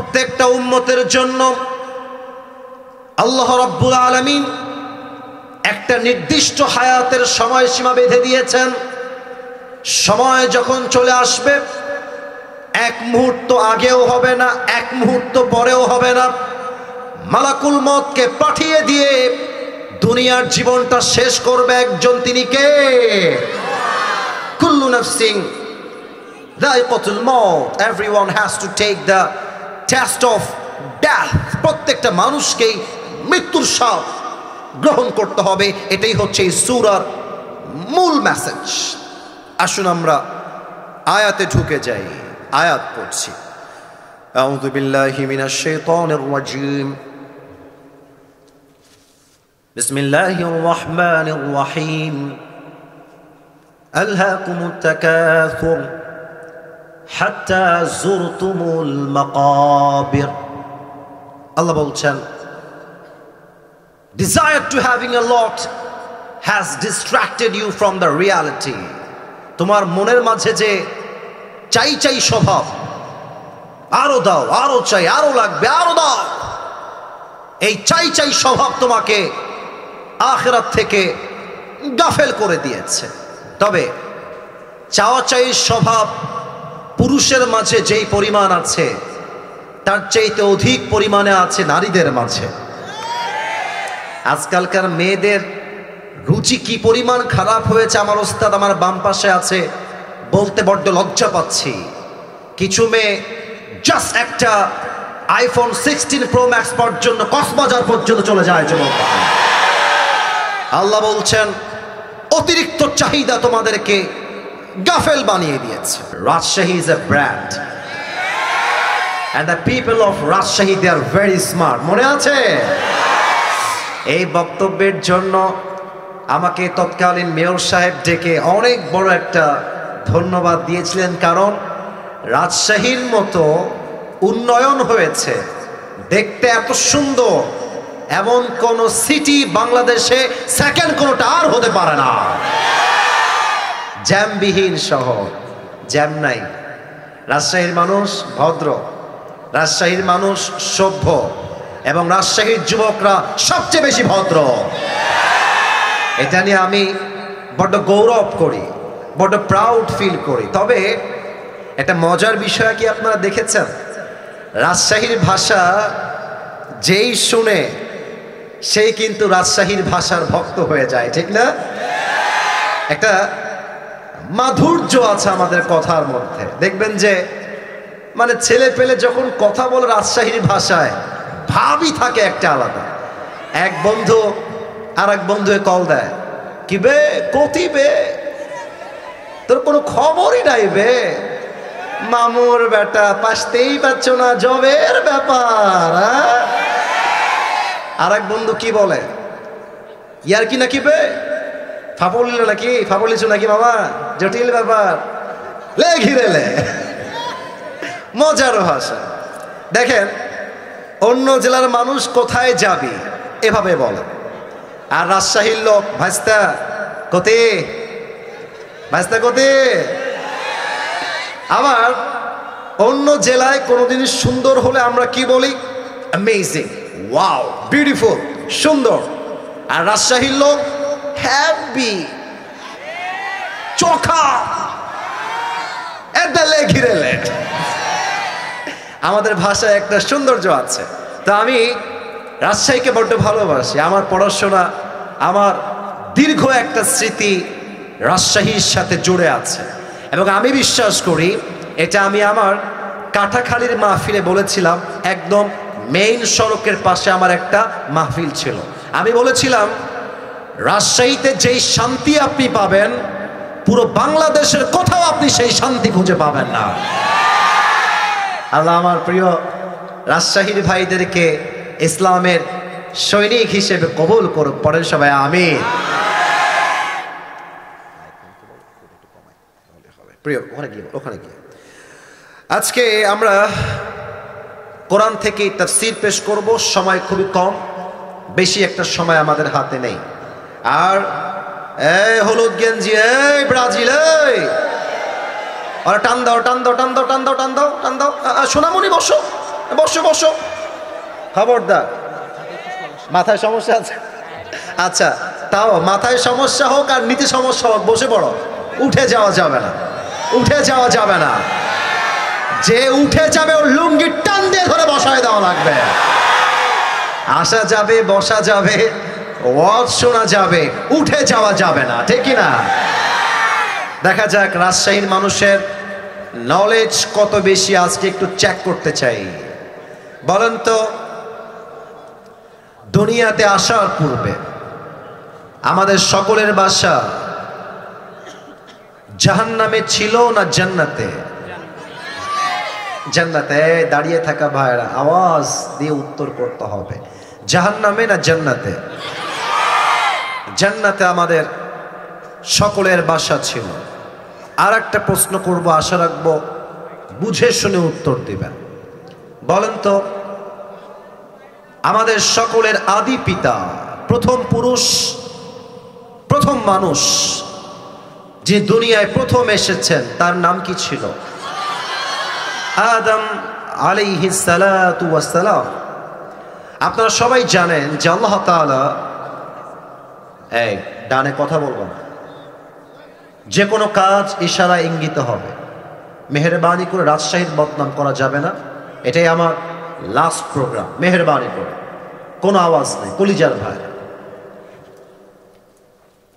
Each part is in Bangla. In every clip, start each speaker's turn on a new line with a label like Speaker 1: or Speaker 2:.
Speaker 1: প্রত্যেকটা উম্মতের জন্য আল্লাহ রাব্বুল আলামিন একটা নির্দিষ্ট হায়াতের সময়সীমা বেঁধে দিয়েছেন। সময় যখন চলে আসবে, এক মুহূর্ত আগেও হবে না, এক মুহূর্ত পরেও হবে না, মালাকুল মউতকে পাঠিয়ে দিয়ে দুনিয়ার জীবনটা শেষ করবে একজন, তিনি কে? কুল্লু নাফসিন যায়কাতুল মউত, everyone has to take the test of death. প্রত্যেকটা মানুষকেই মৃত্যুর স্বাদ গ্রহণ করতে হবে। এটাই হচ্ছে এই সূরার মূল মেসেজ। আসুন আমরা আয়াতে ঢুকে যাই। আয়াত পড়ছি। আউযু বিল্লাহি মিনাশ শাইতানির রাজীম। বিসমিল্লাহির রহমানির রহিম। আলহাকুমুত তাকাসুর হাত্তা যুরতুমুল মাকাবির। আল্লাহ বলছেন, desire to having a lot has distracted you from the reality. তোমার মনের মাঝে যে চাই চাই স্বভাব, আরো দাও, আরো চাই, আরো লাগবে, আরো দাও, এই চাই চাই স্বভাব তোমাকে আখিরাত থেকে গাফেল করে দিয়েছে। তবে চাওয়া চাই স্বভাব পুরুষের মাঝে যেই পরিমাণ আছে, তার চাইতে অধিক পরিমাণে আছে নারীদের মাঝে। আজকালকার মেয়েদের রুচি কি পরিমাণ খারাপ হয়েছে, আমার ওস্তাদ আমার বাম পাশে আছে, বলতে বড্ড লজ্জা পাচ্ছি। কিছু মেয়ে জাস্ট একটা আইফোন 16 প্রো ম্যাক্স পর্যন্ত, কক্সবাজার পর্যন্ত চলে যায় যুবক। আল্লাহ বলছেন অতিরিক্ত চাহিদা তোমাদেরকে গাফেল বানিয়ে দিয়েছে। Rajshahi is a brand and the people of Rajshahi, they are very smart. মনে আছে? এই বক্তব্যের জন্য আমাকে তৎকালীন মেয়র সাহেব ডেকে অনেক বড় একটা ধন্যবাদ দিয়েছিলেন, কারণ রাজশাহীর মতো উন্নয়ন হয়েছে, দেখতে এত সুন্দর, এমন কোন সিটি বাংলাদেশে সেকেন্ড কোনটা আর হতে পারে না। জ্যামবিহীন শহর, জ্যাম নাই। রাজশাহীর মানুষ ভদ্র, রাজশাহীর মানুষ সভ্য, এবং রাজশাহীর যুবকরা সবচেয়ে বেশি ভদ্র। এটা নিয়ে আমি বড্ড গৌরব করি, বড্ড প্রাউড ফিল করি। তবে একটা মজার বিষয় কি আপনারা দেখেছেন? রাজশাহীর ভাষা যেই শুনে সেই কিন্তু রাজশাহীর ভাষার ভক্ত হয়ে যায়, ঠিক না? একটা মাধুর্য আছে আমাদের কথার মধ্যে। দেখবেন যে মানে ছেলে পেলে যখন কথা বলে রাজশাহীর ভাষায়, ভাবই থাকে একটা আলাদা। এক বন্ধু আর এক বন্ধুকে কল দেয়, কি বে, কতি বে, তোর কোনো খবরই নাই বে, মামুর বেটা, পাসতেই পারছো না, জবের ব্যাপার। আর এক বন্ধু কি বলে, ইয়ার কি নাকি বে, ফাপড়িল নাকি, ফাপড়িছ নাকি বাবা, জটিল ব্যাপার, লে ঘিরে লে। মজার ভাষা। দেখেন অন্য জেলার মানুষ কোথায় যাবি এভাবে বলে, আর রাজশাহীর লোক ভাস্তা কতে, ভাস্তা কতে। আবার অন্য জেলায় কোনো জিনিস সুন্দর হলে আমরা কি বলি? অ্যামেজিং, ওয়াও, বিউটিফুল, সুন্দর। আর রাজশাহীর লোক হ্যাপি, চোখা, এটা লে ঘিরে লে। আমাদের ভাষায় একটা সৌন্দর্য আছে। তা আমি রাজশাহীকে বড্ড ভালোবাসি। আমার পড়াশোনা, আমার দীর্ঘ একটা স্মৃতি রাজশাহীর সাথে জুড়ে আছে, এবং আমি বিশ্বাস করি এটা আমি আমার কাঁঠাখালীর মাহফিলে বলেছিলাম। একদম মেইন সড়কের পাশে আমার একটা মাহফিল ছিল। আমি বলেছিলাম রাজশাহীতে যেই শান্তি আপনি পাবেন, পুরো বাংলাদেশের কোথাও আপনি সেই শান্তি খুঁজে পাবেন না। আল্লাহ আমার প্রিয় রাজশাহীর ভাইদেরকে ইসলামের সৈনিক হিসেবে কবুল করুক। পড়েন সবাই আমিন। প্রিয় ওখানে গিয়ে আজকে আমরা কোরআন থেকে তাফসীর পেশ করব। সময় খুবই কম, বেশি একটা সময় আমাদের হাতে নেই। আর এই হলুদ গেঞ্জি, এই ব্রাজিল, এই টান দাও, টান দাও, টান দাও, টান দাও, টান দাও, টান দাও। সোনামণি বসো, বসো বসো, খবরদার। মাথায় সমস্যা আছে? আচ্ছা, তাও মাথায় সমস্যা হোক আর নীতি সমস্যা হোক, বসে পড়ো। উঠে যাওয়া যাবে না, উঠে যাওয়া যাবে না। যে উঠে যাবে ওর লুঙ্গি টান দিয়ে ধরে বসায় দেওয়া লাগবে। আসা যাবে, বসা যাবে, ওয়াজ শোনা যাবে, উঠে যাওয়া যাবে না, ঠিক কি না? দেখা যাক রাজশাহীর মানুষের নলেজ কত বেশি, আজকে একটু চেক করতে চাই। বলেন তো, দুনিয়াতে আসার পূর্বে আমাদের সকলের বাসা জাহান্নামে ছিল না জান্নাতে? জান্নাতে। দাঁড়িয়ে থাকা ভাইরা আওয়াজ দিয়ে উত্তর করতে হবে, জাহান্নামে না জান্নাতে? জান্নাতে আমাদের সকলের বাসা ছিল। আর একটা প্রশ্ন করব, আশা রাখবো বুঝে শুনে উত্তর দিবেন। বলেন তো, আমাদের সকলের আদি পিতা, প্রথম পুরুষ, প্রথম মানুষ, যে দুনিয়ায় প্রথম এসেছেন, তার নাম কি ছিল? আদম আলাইহিস সালাতু ওয়াস সালাম। আপনারা সবাই জানেন যে আল্লাহ তাআলা, এই ডানে কথা বলবো না, যে কোনো কাজ ইশারা ইঙ্গিতে হবে। মেহেরবানি করে রাজশাহীর বদনাম করা যাবে না, এটাই আমার লাস্ট প্রোগ্রাম। মেহেরবানি করে কোনো আওয়াজ নেই, কলিজার ভাই।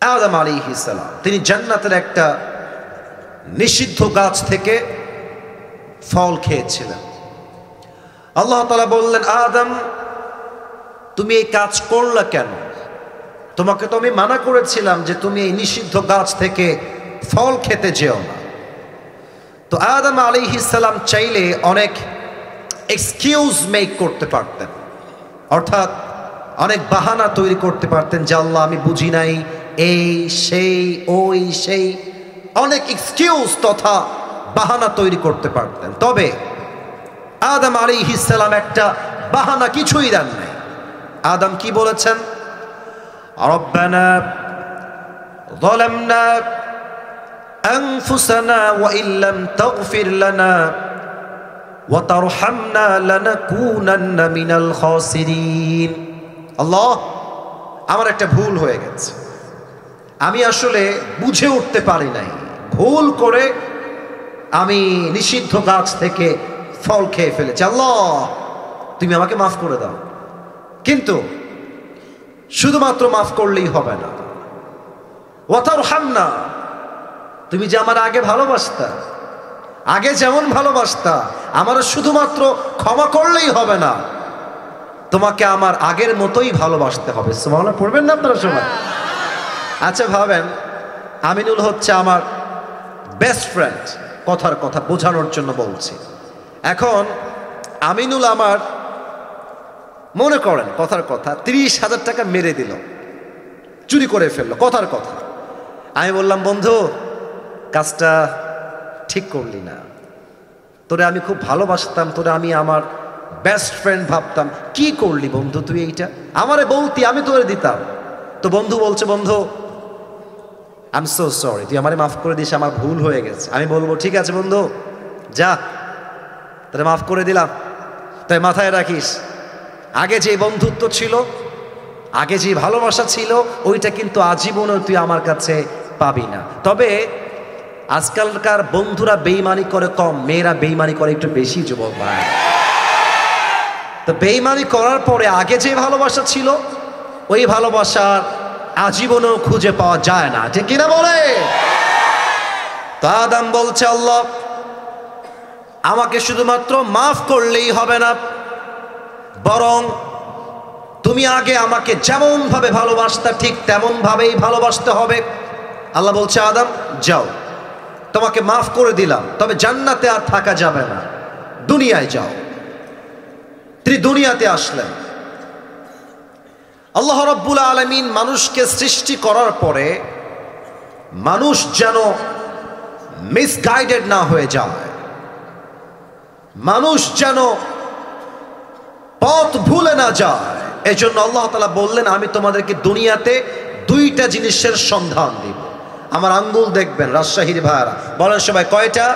Speaker 1: আদম আলাইহিস সালাম, তিনি জান্নাতের একটা নিষিদ্ধ গাছ থেকে ফল খেয়েছিলেন। আল্লাহ তাআলা বললেন, আদম তুমি এই কাজ করলা কেন? তোমাকে তো আমি মানা করেছিলাম যে তুমি এই নিষিদ্ধ গাছ থেকে ফল খেতে যেও না। তো আদম আলাইহিস সালাম চাইলে অনেক এক্সকিউজ মেক করতে পারতেন, অর্থাৎ অনেক বাহানা তৈরি করতে পারতেন যে আল্লাহ আমি বুঝি নাই, এই সেই ওই সেই, অনেক এক্সকিউজ তথা বাহানা তৈরি করতে পারতেন। তবে আদম আলাইহিস সালাম একটা বাহানা কিছুই দেন নাই। আদম কি বলেছেন? রব্বানা যালামনা আনফুসানা ওয়া ইল্লাম তাগফির লানা ওয়া তারহামনা লানাকুনান্না মিনাল খাসিরিন। আল্লাহ, আমার একটা ভুল হয়ে গেছে, আমি আসলে বুঝে উঠতে পারি নাই, ভুল করে আমি নিষিদ্ধ গাছ থেকে ফল খেয়ে ফেলেছি। আল্লাহ, তুমি আমাকে মাফ করে দাও। কিন্তু শুধুমাত্র মাফ করলেই হবে না, ওয়া তারহামনা, তুমি যে আমার আগে ভালোবাসতা, আগে যেমন ভালোবাসতা, আমার শুধুমাত্র ক্ষমা করলেই হবে না, তোমাকে আমার আগের মতোই ভালোবাসতে হবে। সুবহানাল্লাহ পড়বেন না আপনারা সবাই? আচ্ছা ভাবেন, আমিনুল হচ্ছে আমার বেস্ট ফ্রেন্ড, কথার কথা বোঝানোর জন্য বলছি। এখন আমিনুল আমার, মনে করেন কথার কথা, 30,000 টাকা মেরে দিল, চুরি করে ফেললো, কথার কথা। আমি বললাম, বন্ধু কাজটা ঠিক করলি না, তোরে আমি খুব ভালোবাসতাম, তোরে আমি আমার বেস্ট ফ্রেন্ড ভাবতাম, কি করলি বন্ধু তুই এইটা? আমারে বলতি, আমি তোরে দিতাম। তো বন্ধু বলছে, বন্ধু আই এম সো সরি, তুই আমারে মাফ করে দিস, আমার ভুল হয়ে গেছে। আমি বলবো, ঠিক আছে বন্ধু, যা, তোরে মাফ করে দিলাম। তাই মাথায় রাখিস, আগে যে বন্ধুত্ব ছিল, আগে যে ভালোবাসা ছিল, ওইটা কিন্তু আজীবনও তুই আমার কাছে পাবি না। তবে আজকালকার বন্ধুরা বেইমানি করে কম, মেয়েরা বেইমানি করে একটু বেশি, যুবক ভাই। তো বেইমানি করার পরে আগে যে ভালোবাসা ছিল, ওই ভালোবাসার আজীবনও খুঁজে পাওয়া যায় না, ঠিক কিনা বলে? তো আদম বলছে, আল্লাহ আমাকে শুধুমাত্র মাফ করলেই হবে না, বরং তুমি আগে আমাকে যেমন ভাবে ভালোবাসতা ঠিক তেমন ভাবেই ভালোবাসতে হবে। আল্লাহ বলছে, আদম যাও, তোমাকে মাফ করে দিলাম, তবে জান্নাতে আর থাকা যাবে না, দুনিয়ায় যাও। তিনি দুনিয়াতে আসলেন। আল্লাহ রাব্বুল আলামিন মানুষকে সৃষ্টি করার পরে মানুষ যেন মিসগাইডেড না হয়ে যায়, মানুষ যেন পথ ভুলে না যায়, এজন্য আল্লাহ তাআলা বললেন, আমি তোমাদেরকে দুনিয়াতে দুইটা জিনিসের সন্ধান দিব। আমার আঙ্গুল দেখবেন রাজশাহীর ভাইরা, বলেন সবাই কয়টা?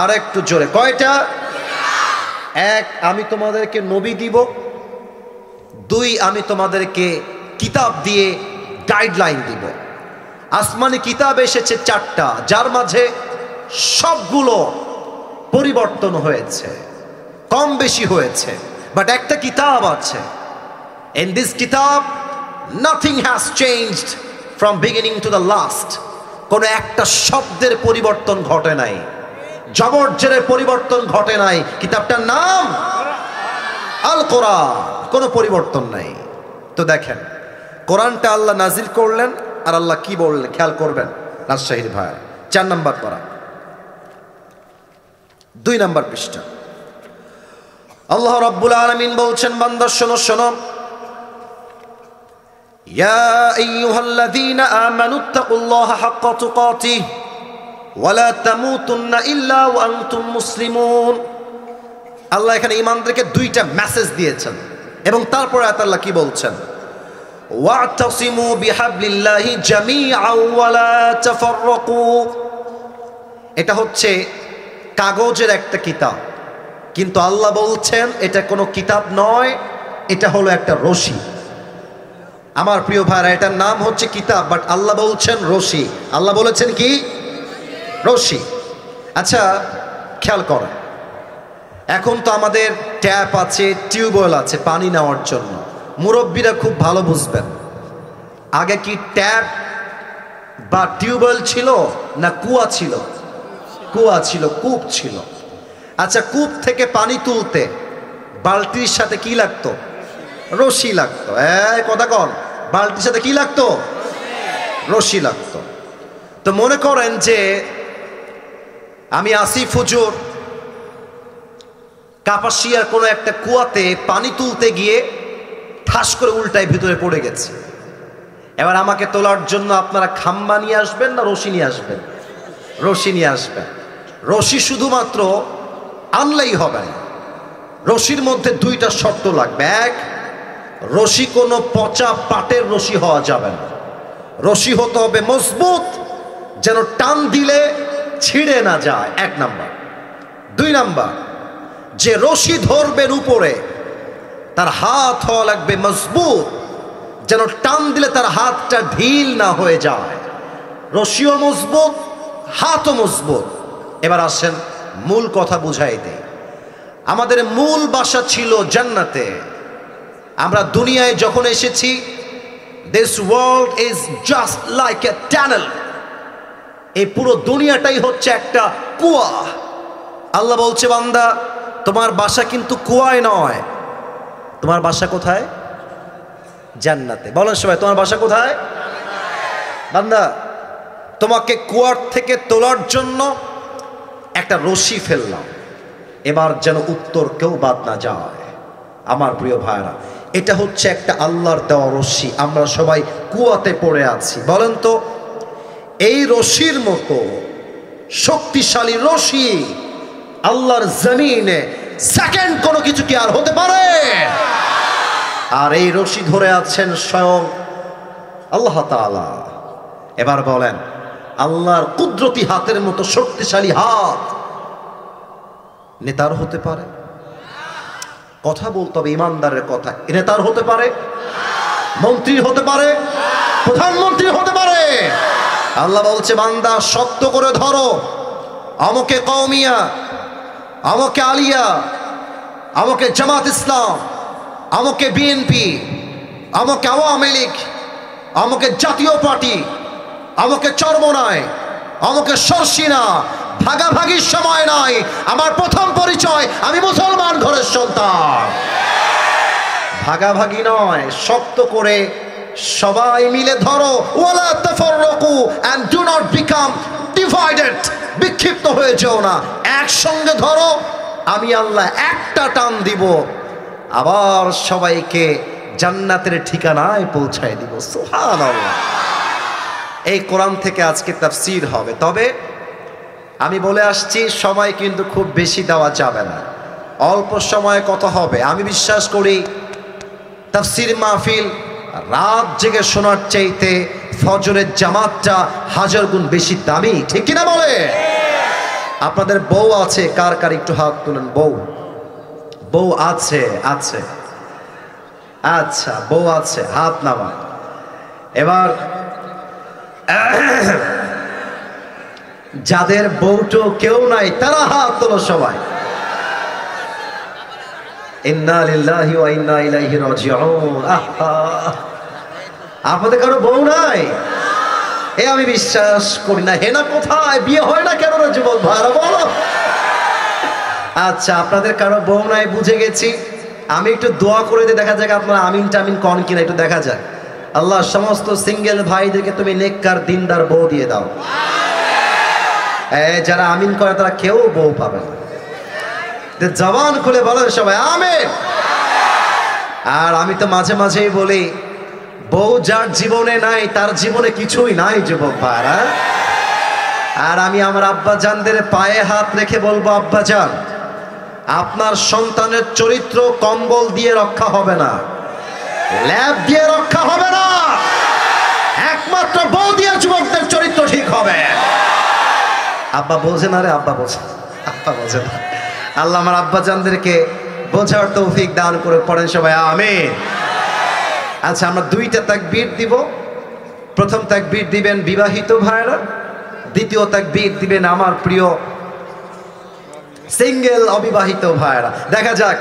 Speaker 1: আর একটু জোরে, কয়টা? এক, আমি তোমাদেরকে নবী দিব। দুই, আমি তোমাদেরকে কিতাব দিয়ে গাইডলাইন দিব। আসমানি কিতাব এসেছে 4টা, যার মাঝে সবগুলো পরিবর্তন হয়েছে, কম বেশি হয়েছে, বাট একটা কিতাব আছে। ইন দিস কিতাব nothing has changed from beginning to the last. কোনো একটা শব্দের পরিবর্তন ঘটে নাই, জবরজের পরিবর্তন ঘটে নাই। কিতাবটার নাম আল কোরআন, কোনো পরিবর্তন নাই। তো দেখেন, কোরআনটা আল্লাহ নাজিল করলেন, আর আল্লাহ কি বললেন খেয়াল করবেন। রাজশাহীর ভাই 4 নম্বর পারা 2 নম্বর পৃষ্ঠা। আল্লাহ রাব্বুল আলামিন বলছেন, বান্দা শোনো শোনো, ইয়া আইয়ুহাল্লাযীনা আমানুত্তাকুল্লাহা হাক্কা তুকাতিহি ওয়া লা তামুতুন্না ইল্লা ওয়া আনতুম মুসলিমুন। আল্লাহ এখানে ঈমানদারকে 2টা মেসেজ দিয়েছেন, এবং তারপরে আল্লাহ কি বলছেন, ওয়া'তাসিমু বিহাবলিল্লাহি জামিআন ওয়া লা তাফাররাকু। এটা হচ্ছে কাগজের একটা কিতাব, কিন্তু আল্লাহ বলছেন এটা কোনো কিতাব নয়, এটা হলো একটা রশি। আমার প্রিয় ভাইরা, এটার নাম হচ্ছে কিতাব, বাট আল্লাহ বলছেন রশি। আল্লাহ বলেছেন কি? রশি। আচ্ছা খেয়াল করেন, এখন তো আমাদের ট্যাপ আছে, টিউবওয়েল আছে পানি নেওয়ার জন্য। মুরব্বীরা খুব ভালো বুঝবেন, আগে কি ট্যাপ বা টিউবওয়েল ছিল না কুয়া ছিল? কুয়া ছিল, কূপ ছিল। আচ্ছা, কূপ থেকে পানি তুলতে বালতির সাথে কি লাগতো? রশি লাগতো। কথা কন, বালতির সাথে কি লাগতো? রশি লাগতো। তো মনে করেন যে আমি আসিফ হুজুর কাপাসিয়ার কোনো একটা কুয়াতে পানি তুলতে গিয়ে ঠাস করে উল্টায় ভিতরে পড়ে গেছে। এবার আমাকে তোলার জন্য আপনারা খাম্বা নিয়ে আসবেন না রশি নিয়ে আসবেন? রশি নিয়ে আসবেন। রশি শুধুমাত্র আনলেই হবে না, রশির মধ্যে 2টা শর্ত লাগবে। এক, রশি কোনো পচা পাটের রশি হওয়া যাবে না, রশি হতে হবে মজবুত, যেন টান দিলে ছিঁড়ে না যায়, 1 নাম্বার। 2 নাম্বার, যে রশি ধরবেন উপরে তার হাত হওয়া লাগবে মজবুত, যেন টান দিলে তার হাতটা ঢিল না হয়ে যায়। রশিও মজবুত, হাতও মজবুত। এবার আসেন মূল কথা বুঝাই দেই। আমাদের মূল বাসা ছিল জান্নাতে। আমরা দুনিয়ায় যখন এসেছি, this world is just like a tunnel. এই পুরো দুনিয়াটাই হচ্ছে একটা কুয়া। আল্লাহ বলছে, বান্দা তোমার বাসা কিন্তু কুয়ায় নয়, তোমার বাসা কোথায়? জান্নাতে। বলেন সবাই, তোমার বাসা কোথায়? বান্দা, তোমাকে কুয়ার থেকে তোলার জন্য একটা রশি ফেললাম, এবার যেন উত্তর কেউ বাদ না যায়। আমার প্রিয় ভাইরা, এটা হচ্ছে একটা আল্লাহর দেওয়া রশি। আমরা সবাই কুয়াতে পড়ে আছি। বলেন তো, এই রশির মতো শক্তিশালী রশি আল্লাহর জমিনে সেকেন্ড কোনো কিছু কি আর হতে পারে? আর এই রশি ধরে আছেন স্বয়ং আল্লাহ তাআলা। এবার বলেন, আল্লাহর কুদরতি হাতের মতো শক্তিশালী হাত নেতার হতে পারে? কথা বলতে হবে ইমানদারের কথা। নেতার হতে পারে, মন্ত্রী হতে পারে, প্রধানমন্ত্রী হতে পারে। আল্লাহ বলছে, বান্দা শক্ত করে ধরো, আমাকে কওমিয়া, আমাকে আলিয়া, আমাকে জামাত ইসলাম, আমাকে বিএনপি, আমাকে আওয়ামী লীগ, আমাকে জাতীয় পার্টি, আমাকে চরমনায়, আমাকে সরসিনা। ভাগাভাগির সময় নাই। আমার প্রথম পরিচয়, আমি মুসলমান ঘরের সন্তান। ভাগাভাগি নয়, শক্ত করে সবাই মিলে ধরো। ওয়ালা তাফাররাকু and do not become divided. বিক্ষিপ্ত হয়ে যেও না, একসঙ্গে ধরো। আমি আল্লাহ একটা টান দিব, আবার সবাইকে জান্নাতের ঠিকানায় পৌঁছায় দিব। সুবহানাল্লাহ। এই কোরআন থেকে আজকে তাফসীর হবে। তবে আমি বলে আসছি, সময় কিন্তু খুব বেশি দেওয়া যাবে না, অল্প সময়ে কথা হবে। আমি বিশ্বাস করি তাফসীর মাহফিল রাত জেগে শোনার চাইতে ফজরের জামাতটা 1000 গুণ বেশি দামি, ঠিক কিনা বলে? আপনাদের বউ আছে, কার কার একটু হাত তুলেন। বউ, বউ আছে? আছে, আচ্ছা বউ আছে, হাত নামা। এবার যাদের বউটো কেউ নাই তারা হাত তোলো সবাই। ইন্না লিল্লাহি ওয়া ইন্না ইলাইহি রাজিউন। আপনাদের কারো বউ নাই? এ আমি বিশ্বাস করি না। হেনা কোথায়? বিয়ে হয় না কেন রে যুবক ভাইরা, বলো। আচ্ছা, আপনাদের কারো বউ নাই বুঝে গেছি। আমি একটু দোয়া করে দিয়ে দেখা যাক আপনারা আমিন টামিন কন কিনা, একটু দেখা যাক। আল্লাহ সমস্ত সিঙ্গেল ভাইদেরকে তুমি নেককার দিনদার বউ দিয়ে দাও। যারা আমিন করে তারা কেউ বউ পাবে না। জবান খুলে বলো সবাই আমিন। আর আমি তো মাঝে মাঝেই বলি, বউ যার জীবনে নাই তার জীবনে কিছুই নাই যুবক ভাইরা। আর আমি আমার আব্বা জানদের পায়ে হাত রেখে বলবো, আব্বা জান, আপনার সন্তানের চরিত্র কম্বল দিয়ে রক্ষা হবে না, ল্যাব দিয়ে রক্ষা হবে না, একমাত্র বউ দিয়ে যুবকদের চরিত্র ঠিক হবে। আব্বা বোঝে না রে, আব্বা বোঝে, আব্বা বোঝে না। আল্লাহ আমার আব্বা জানদেরকে বোঝার তৌফিক দান করে পড়েন সবাই আমিন। আচ্ছা, আমরা দুইটা তাকবীর দিব। প্রথম তাকবীর দিবেন বিবাহিত ভাইরা, দ্বিতীয় তাকবীর দিবেন আমার প্রিয় সিঙ্গেল অবিবাহিত ভাইরা। দেখা যাক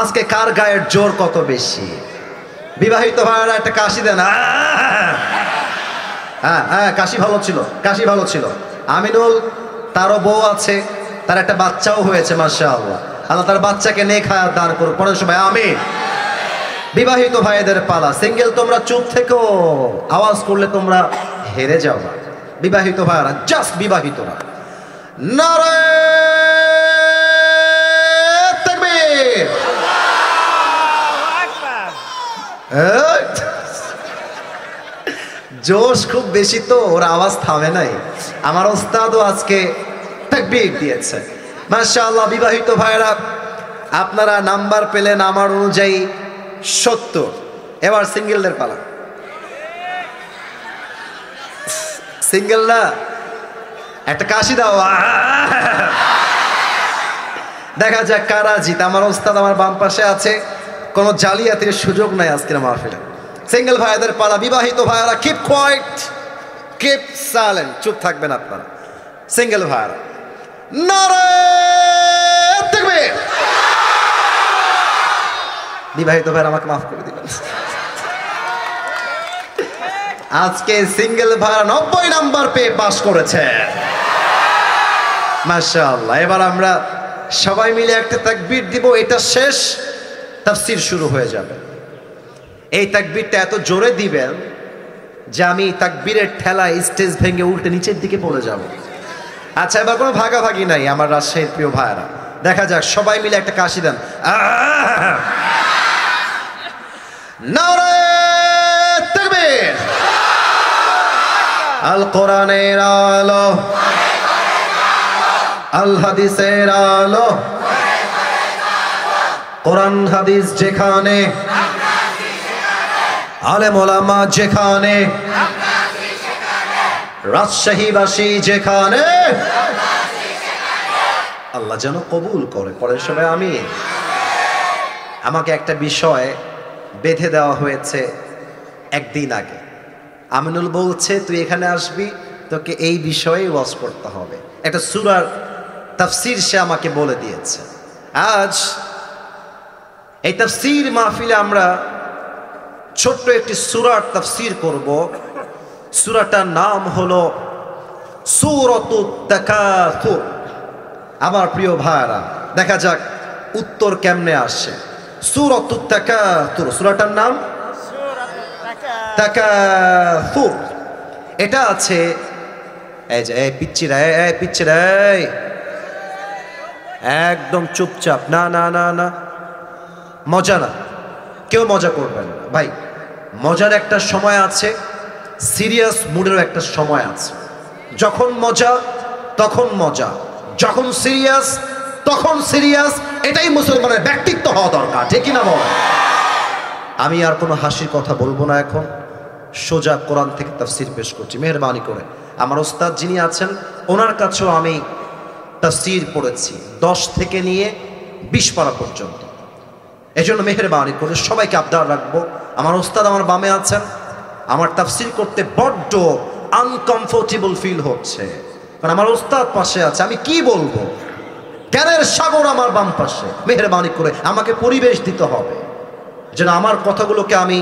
Speaker 1: আজকে কার গায়ের জোর কত বেশি। বিবাহিত ভাইরা একটা কাশি দেন। হ্যাঁ হ্যাঁ, কাশি ভালো ছিল, কাশি ভালো ছিল। আমিনুল, তারও বউ আছে, তার একটা বাচ্চাও হয়েছে, মাশাআল্লাহ। আল্লাহ তার বাচ্চাকে নেক হায়াত দান করুক। পড়েন সবাই আমিন। বিবাহিত ভাইদের পালা। সিঙ্গেল তোমরা চুপ থেকো, আওয়াজ করলে তোমরা হেরে যাও। বিবাহিত ভাইরা, জাস্ট বিবাহিতরা, নারে তাকবীর। জোশ খুব বেশি তো ওর আওয়াজ থামে নাই। আমার ওস্তাদও আজকে তাকবীর দিয়েছে, মাশাআল্লাহ। বিবাহিত ভাইরা, আপনারা নাম্বার পেলেন আমার অনুযায়ী 70। এবার সিঙ্গেলদের পালা। সিঙ্গেলরা একটা কাশি দাও। দেখা যাক কারা জিত। আমার ওস্তাদ আমার বাম পাশে আছে, কোনো জালিয়াতির সুযোগ নাই আজকের মাহফিলে। সিঙ্গেল ভাইদের পালা। বিবাহিত ভাইরা কিপ কোয়াইট, কিপ সাইলেন্ট, চুপ থাকবেন আপনারা। সিঙ্গেল ভাইরা, নারে তাকবীর। বিবাহিত ভাইরা আমাকে মাফ করে দিবেন। আজকে সিঙ্গেল ভাইরা 90 নাম্বার পেয়ে পাস করেছে, মাশাআল্লাহ। এবার আমরা সবাই মিলে একটা তাকবীর দিব, এটা শেষ, তাফসীর শুরু হয়ে যাবে। এই তাকবীরটা এত জোরে দিবেন যে আমি তাকবীরের ঠেলায় স্টেজ ভেঙে উল্টে নিচের দিকে পড়ে যাব। আচ্ছা, এবার কোনো ভাগাভাগি নাই আমার রাজশাহীর প্রিয় ভাইরা। দেখা যাক, সবাই মিলে একটা কাশি দেন। নারে তাকবীর। আল কোরআনের আলো, আল হাদিসের আলো, কোরআন হাদিস যেখানে, আলেম ওলামা যেখানে, রাজশাহীবাসী যেখানে, আল্লাহ যেন কবুল করে। পরের সবাই আমিন। আমাকে একটা বিষয় বেঁধে দেওয়া হয়েছে একদিন আগে। আমিনুল বলছে তুই এখানে আসবি, তোকে এই বিষয়ে ওয়াজ করতে হবে। একটা সূরার তাফসীর সে আমাকে বলে দিয়েছে। আজ এই তাফসীর মাহফিলে আমরা ছোট্ট একটি সূরার তাফসীর করব। সূরাটার নাম হলো সূরাতুত তাকাসুর। আমার প্রিয় ভাইরা, দেখা যাক উত্তর কেমনে আসে। সূরাতুত তাকাসুর, সূরাটার নাম তাকাসুর। এটা আছে, এই যে এই পিচ্চিরা, এই পিচ্চিরা, একদম চুপচাপ। না না না না, মজা না, কেউ মজা করবেন না ভাই। মজার একটা সময় আছে, সিরিয়াস মুডেরও একটা সময় আছে। যখন মজা তখন মজা, যখন সিরিয়াস তখন সিরিয়াস। এটাই মুসলমানের ব্যক্তিত্ব হওয়া দরকার, ঠিক কিনা বল? আমি আর কোনো হাসির কথা বলবো না, এখন সোজা কোরআন থেকে তাফসীর পেশ করছি মেহেরবানি করে। আমার ওস্তাদ যিনি আছেন ওনার কাছেও আমি তাফসীর পড়েছি, 10 থেকে নিয়ে 20 পারা পর্যন্ত। এজন্য মেহেরবানি করে সবাইকে আবদার রাখবো, আমার ওস্তাদ আমার বামে আছেন, আমার তাফসীর করতে বড্ড আনকমফোর্টেবল ফিল হচ্ছে, কারণ আমার ওস্তাদ পাশে আছে, আমি কি বলবো, জ্ঞানের সাগর আমার বাম পাশে। মেহেরবানি করে আমাকে পরিবেশ দিতে হবে যেন আমার কথাগুলোকে আমি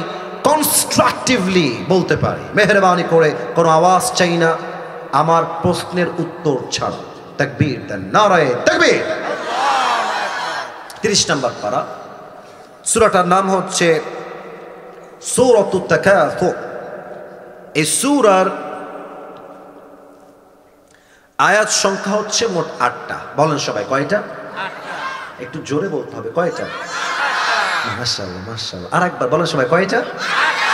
Speaker 1: কনস্ট্রাকটিভলি বলতে পারি। মেহেরবানি করে কোনো আওয়াজ চাই না, আমার প্রশ্নের উত্তর ছাড়া। তাকবীর দেন, নারায়ে তাকবীর। 30 নম্বর পারা, সূরাটার নাম হচ্ছে সূরাতুত তাকাসুর। এই সূরার আয়াত সংখ্যা হচ্ছে মোট 8টা। বলেন সবাই কয়টা? 8টা। একটু জোরে বলতে হবে, কয়টা? মাশাআল্লাহ মাশাআল্লাহ। আরেকবার বলেন সবাই কয়টা? 8টা।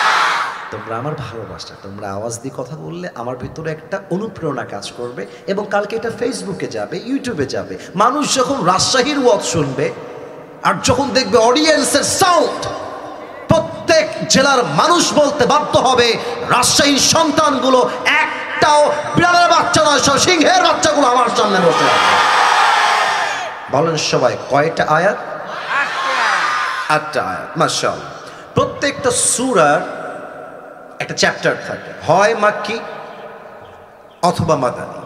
Speaker 1: তোমরা আমার ভালোবাসা, তোমরা আওয়াজ দিয়ে কথা বললে আমার ভিতরে একটা অনুপ্রেরণা কাজ করবে, এবং কালকে এটা ফেসবুকে যাবে, ইউটিউবে যাবে। মানুষ যখন রাজশাহীর ওয়াজ শুনবে আর যখন দেখবে অডিয়েন্সের সাউন্ড, প্রত্যেক জেলার মানুষ বলতে বাধ্য হবে রাজশাহীর সন্তানগুলো একটাও বিড়ালের বাচ্চা নয়, সব সিংহের বাচ্চাগুলো আমার সামনে বসে আছে। বলেন সবাই কয়টা আয়াত? 8টা আয়াত। মাশাআল্লাহ। প্রত্যেকটা সূরার একটা চ্যাপ্টার থাকে, হয় মাক্কি অথবা মাদানী।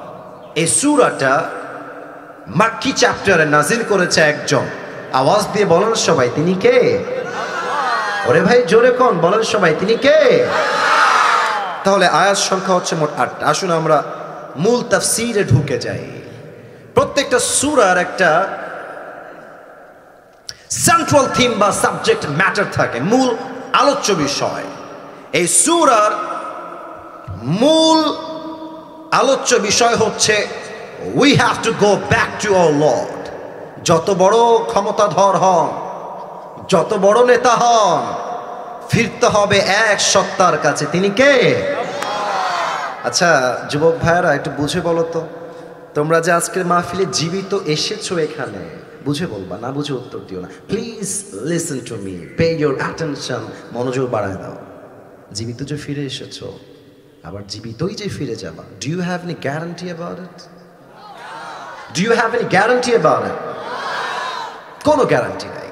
Speaker 1: এই সূরাটা মাক্কি চ্যাপ্টারে নাজিল করেছে একজন। আওয়াজ দিয়ে বলেন সবাই তিনি কে? ওরে ভাই জোরে কোন, বলেন সবাই তিনি কে? তাহলে আয়াত সংখ্যা হচ্ছে মোট 8টা। আসুন আমরা মূল তাফসীরে ঢুকে যাই। প্রত্যেকটা সূরার একটা সেন্ট্রাল থিম বা সাবজেক্ট ম্যাটার থাকে, মূল আলোচ্য বিষয়। এই সূরার মূল আলোচ্য বিষয় হচ্ছে we have to go back to our Lord. যত বড় ক্ষমতাধর হন, যত বড় নেতা হন, ফিরতে হবে এক সত্তার কাছে। তিনি কে? আচ্ছা যুবক ভাইয়েরা একটু বুঝে বলো তো, তোমরা যে আজকের মাহফিলে জীবিত এসেছো এখানে, বুঝে বলবা, না বুঝে উত্তর দিও না। Please listen to me, pay your attention, মনোযোগ বাড়ায় দাও। জীবিত যে ফিরে এসেছো, আবার জীবিতই যে ফিরে যাবা, do you have any guarantee about it? Do you have any guarantee about it? কোনো গ্যারান্টি নাই।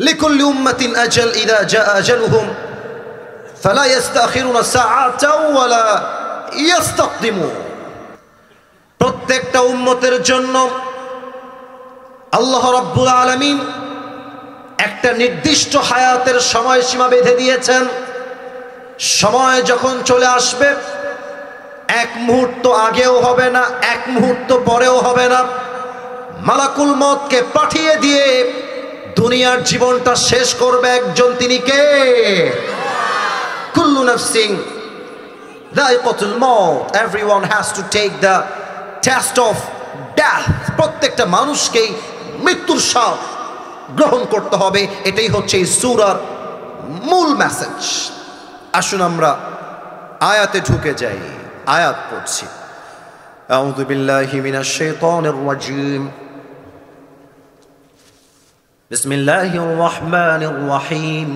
Speaker 1: লিকুল্লি উম্মাতিন আজাল, ইযা জা আজালুহুম ফালা ইস্তাখিরুনা সাআতাও ওয়ালা ইস্তাকদিমুন। প্রত্যেকটা উম্মতের জন্য আল্লাহ রাব্বুল আলামিন একটা নির্দিষ্ট হায়াতের সময়সীমা বেঁধে দিয়েছেন। সময় যখন চলে আসবে, এক মুহূর্ত আগেও হবে না, এক মুহূর্ত পরেও হবে না। মালাকুল মউতকে পাঠিয়ে দিয়ে দুনিয়ার জীবনটা শেষ করবে একজন, তিনি কে? কুল্লু নাফসিন যায়িকাতুল মাউত, everyone has to take the test of death. প্রত্যেকটা মানুষকেই মৃত্যুর স্বাদ গ্রহণ করতে হবে। এটাই হচ্ছে এই সূরার মূল মেসেজ। আসুন আমরা আয়াতে ঢুকে যাই। আয়াত পড়ছি। আউযু বিল্লাহি মিনাশ শাইতানির রাজীম। বিসমিল্লাহির রহমানির রহিম।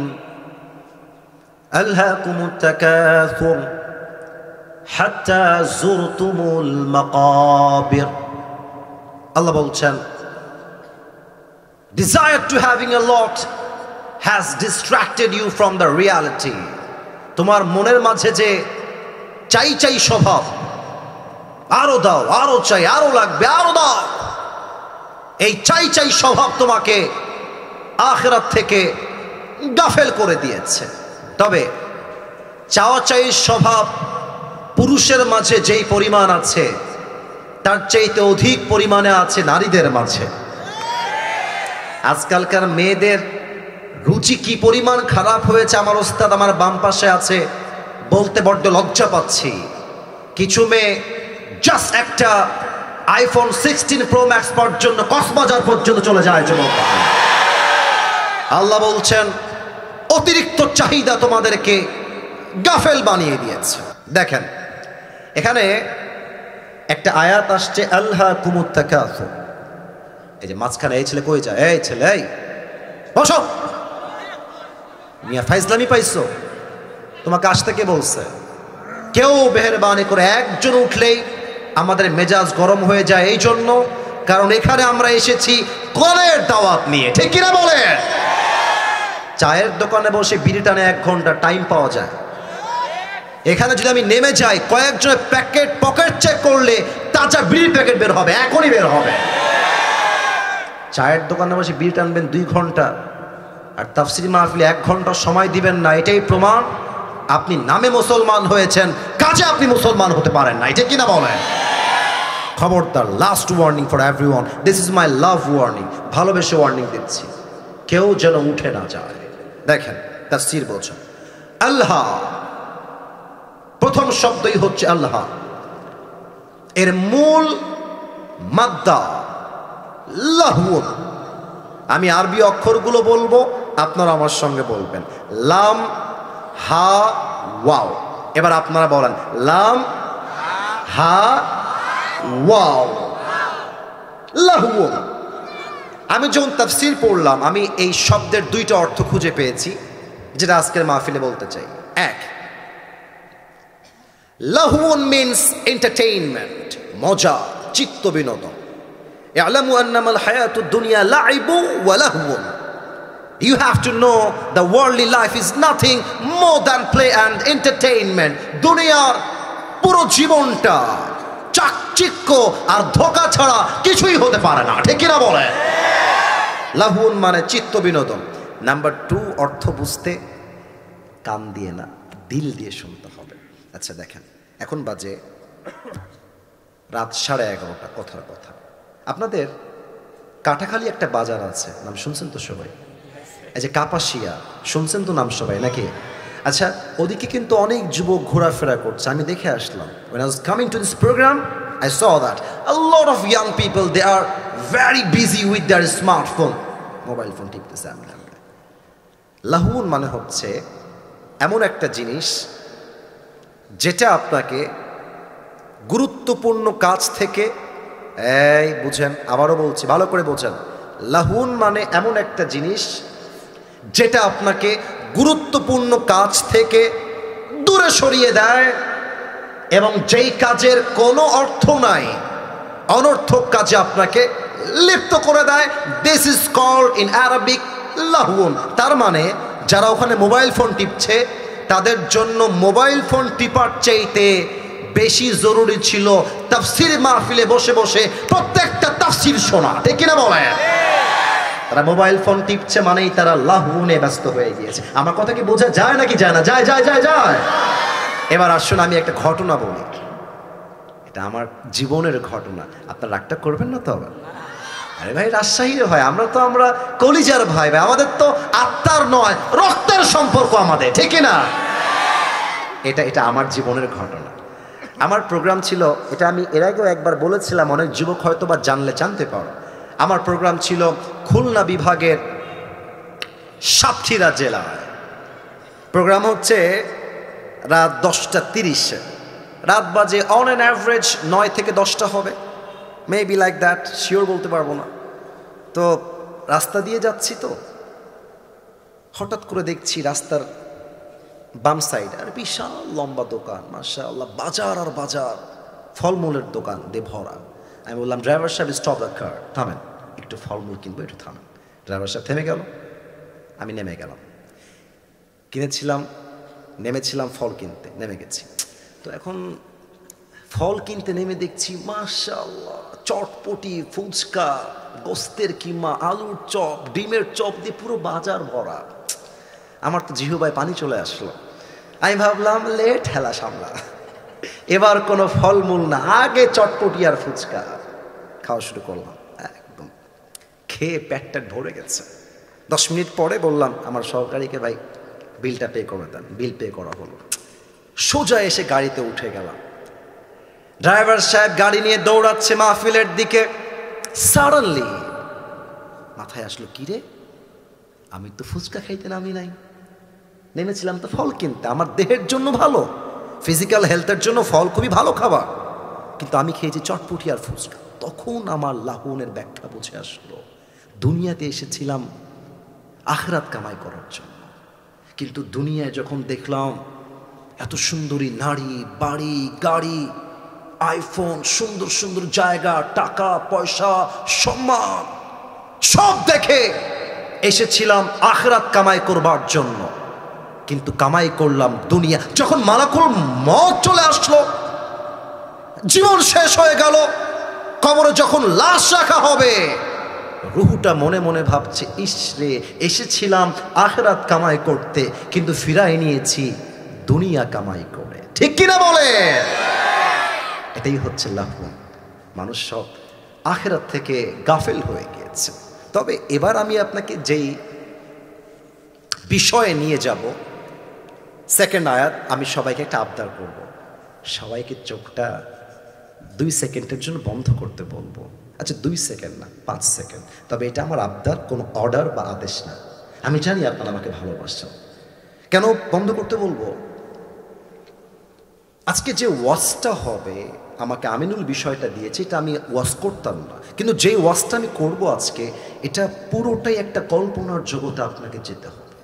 Speaker 1: আলহাকুমুত তাকাসুর হাত্তা যুরতুমুল মাকাবির। আল্লাহ বলছেন, desire to having a lot has distracted you from the reality. তোমার মনের মাঝে যে চাই চাই স্বভাব, আরো দাও, আরো চাই, আরো লাগবে, আরো দাও, এই চাই চাই স্বভাব তোমাকে আখিরাত থেকে গাফেল করে দিয়েছে। তবে চাওয়া চাই স্বভাব পুরুষের মাঝে যেই পরিমাণ আছে, তার চাইতে অধিক পরিমাণে আছে নারীদের মাঝে। আজকালকার মেয়েদের রুচি কি পরিমাণ খারাপ হয়েছে, আমার ওস্তাদ আমার বাম পাশে আছে, বলতে বড্ড লজ্জা পাচ্ছি। কিছু মেয়ে জাস্ট একটা আইফোন 16 প্রো ম্যাক্স পর্যন্ত, কক্সবাজার পর্যন্ত চলে যায়। আল্লাহ বলছেন অতিরিক্ত চাহিদা তোমাদেরকে গাফেল বানিয়ে দিয়েছে। দেখেন এখানে একটা আয়াত আসছে, আলহাকুমুত তাকাসুর। এই যে মাঝখানে এই ছেলে কই যায়, এই ছেলে এই বসো, মিয়া ফাইজলামি পাইছো, তোমাকে আসতে কে বলছে? কেউ মেহেরবানি করে একজন উঠলেই আমাদের মেজাজ গরম হয়ে যায়। এই জন্য কারণ এখানে আমরা এসেছি কোরআনের দাওয়াত নিয়ে, ঠিক কিনা বলেন? চায়ের দোকানে বসে বিড়ি টানে 1 ঘন্টা টাইম পাওয়া যায়, এখানে যদি আমি নেমে যাই কয়েকজনের পকেট চেক করলে তাজা বিড়ির প্যাকেট বের হবে, এখনই বের হবে। চায়ের দোকানে বসে বিড়ি টানবেন 2 ঘন্টা, আর তাফসীর মাহফিলে 1 ঘন্টা সময় দিবেন না, এটাই প্রমাণ আপনি নামে মুসলমান হয়েছেন, কাজে আপনি মুসলমান হতে পারেন না, এটা কিনা বলেন? খবরদার, last warning for everyone, this is my love warning, ভালোবেসে ওয়ার্নিং দিচ্ছি, কেউ যেন উঠে না যায়। দেখেন তাফসীর বলছেন আল্লাহ, প্রথম শব্দই হচ্ছে আল্লাহ, এর মূল মাদ্দা লাহওয়ান। আমি আরবি অক্ষরগুলো বলবো, আপনারা আমার সঙ্গে বলবেন। লাম, হা, ওয়াও। এবার আপনারা বলেন লাম, হা, ওয়াও, লাহওয়ান। আমি যখন তাফসীর পড়লাম আমি এই শব্দের 2টা অর্থ খুঁজে পেয়েছি, যেটা আজকের মাহফিলে বলতে চাই। এক, লাহওয়ান মিন্স এন্টারটেইনমেন্ট, মজা, চিত্ত বিনোদন। ইয়ালামু আন্নামাল হায়াতুদ দুনিয়া লাইবু ওয়া লাহওয়ান। You have to know the worldly life is nothing more than play and entertainment. দুনিয়ার পুরো জীবনটা চাকচিক্য আর ধোঁকা ছাড়া কিছুই হতে পারে না, ঠিক কিনা বলে? লাহওয়ান মানে চিত্ত বিনোদন। নাম্বার 2, অর্থ বুঝতে কান দিয়ে না, দিল দিয়ে শুনতে হবে। আচ্ছা দেখেন, এখন বাজে রাত 11:30, কথার কথা। আপনাদের কাটাখালী একটা বাজার আছে, নাম শুনছেন তো সবাই? এই যে কাপাসিয়া, শুনছেন তো নাম সবাই নাকি? আচ্ছা, ওদিকে কিন্তু অনেক যুবক ঘোরাফেরা করছে, আমি দেখে আসলাম। When I was coming to this program, I saw that a lot of young people, they are very busy with their smartphone, mobile phone টিপতেছে। লাহওয়ান মানে হচ্ছে এমন একটা জিনিস যেটা আপনাকে গুরুত্বপূর্ণ কাজ থেকে, এই বুঝেন, আবারও বলছি, ভালো করে বোঝেন। লাহওয়ান মানে এমন একটা জিনিস যেটা আপনাকে গুরুত্বপূর্ণ কাজ থেকে দূরে সরিয়ে দেয়, এবং যেই কাজের কোনো অর্থ নাই, অনর্থক কাজে আপনাকে লিপ্ত করে দেয়। This is called in Arabic লাহওয়ান। তার মানে যারা ওখানে মোবাইল ফোন টিপছে, তাদের জন্য মোবাইল ফোন টিপার চাইতে বেশি জরুরি ছিল তাফসীর মাহফিলে বসে বসে প্রত্যেকটা তাফসীর শোনা, ঠিক কিনা বলেন? তারা মোবাইল ফোন টিপছে মানেই তারা লাহওয়ানে ব্যস্ত হয়ে গিয়েছে। আমার কথা কি বোঝা যায় নাকি যায় না? যায় যায় যায় যায়। এবার আসুন আমি একটা ঘটনা বলি, এটা আমার জীবনের ঘটনা, আপনার রাগটা করবেন না তো? আরে ভাই, রাজশাহীর ভাই, আমরা কলিজার ভাই, আমাদের তো আত্মার নয় রক্তের সম্পর্ক আমাদের, ঠিক না? এটা আমার জীবনের ঘটনা। আমার প্রোগ্রাম ছিল, এটা আমি এর আগেও একবার বলেছিলাম, অনেক যুবক হয়তো বা জানতে পারো। আমার প্রোগ্রাম ছিল খুলনা বিভাগের সাতক্ষীরা জেলায়। প্রোগ্রাম হচ্ছে রাত 10:30, রাত বাজে অন অ্যান অ্যাভারেজ 9 থেকে 10টা হবে, মেবি লাইক দ্যাট, শিওর বলতে পারবো না। তো রাস্তা দিয়ে যাচ্ছি, তো হঠাৎ করে দেখছি রাস্তার বাম সাইড আর বিশাল লম্বা দোকান, মাশাআল্লাহ, বাজার আর বাজার, ফলমূলের দোকান দিয়ে ভরা। আমি বললাম, ড্রাইভার সাহেব স্টপ দ্য কার, থামেন, একটু ফলমূল কিনবো, একটু থামেন। ড্রাইভার সাহেব থেমে গেল, আমি নেমে গেলাম। নেমেছিলাম ফল কিনতে, নেমে গেছি। তো এখন ফল কিনতে নেমে দেখছি মাশাআল্লাহ চটপটি, ফুচকা, গোস্তের কিমা, আলুর চপ, ডিমের চপ দিয়ে পুরো বাজার ভরা। আমার তো জিহ্বায় পানি চলে আসলো। আমি ভাবলাম, লেট হেলা সামলা, এবার কোনো ফলমূল না, আগে চটপটি আর ফুচকা খাওয়া শুরু করলাম। একদম খেয়ে পেটটা ভরে গেছে। 10 মিনিট পরে বললাম আমার সহকারীকে, ভাই বিলটা পে করে দেন। বিল পে করা হলো। সোজা এসে গাড়িতে উঠে গেলাম। ড্রাইভার সাহেব গাড়ি নিয়ে দৌড়াচ্ছে মাহফিলের দিকে। সাডেনলি মাথায় আসলো, কি রে, আমি তো ফুচকা খাইতে নামি নাই, নেমেছিলাম তো ফল কিনতে। আমার দেহের জন্য ভালো, ফিজিক্যাল হেলথের জন্য ফল খুবই ভালো খাবার, কিন্তু আমি খেয়েছি চটপটি আর ফুচকা। তখন আমার লাহওয়ানের ব্যাখ্যা বুঝে আসলো। দুনিয়াতে এসেছিলাম আখিরাত কামাই করার জন্য, কিন্তু দুনিয়ায় যখন দেখলাম এত সুন্দরী নারী, বাড়ি, গাড়ি, আইফোন, সুন্দর সুন্দর জায়গা, টাকা পয়সা, সম্মান সব দেখে এসেছিলাম আখিরাত কামাই করবার জন্য, কিন্তু কামাই করলাম দুনিয়া। যখন মালাকুল মউত চলে আসলো, জীবন শেষ হয়ে গেল, কবরে যখন লাশ রাখা হবে, রুহুটা মনে মনে ভাবছে, ইসরে এসেছিলাম আখিরাত কামাই করতে, কিন্তু ফিরাই নিয়েছি দুনিয়া কামাই করে। ঠিক কিনা বলে? এটাই হচ্ছে লাফুন। মানুষ সব আখিরাত থেকে গাফেল হয়ে গিয়েছে। তবে এবার আমি আপনাকে যেই বিষয়ে নিয়ে যাব, সেকেন্ড আয়াত, আমি সবাইকে একটা আবদার করব, সবাইকে চোখটা 2 সেকেন্ডের জন্য বন্ধ করতে বলবো। আচ্ছা 2 সেকেন্ড না, 5 সেকেন্ড। তবে এটা আমার আবদার, কোনো অর্ডার বা আদেশ না। আমি জানি আপনারা আমাকে ভালোবাসেন। কেন বন্ধ করতে বলবো? আজকে যে ওয়াজটা হবে, আমাকে আমিনুল বিষয়টা দিয়েছে, এটা আমি ওয়াজ করতাম না, কিন্তু যেই ওয়াজটা আমি করবো আজকে, এটা পুরোটাই একটা কল্পনার জগতে আপনাকে যেতে হবে।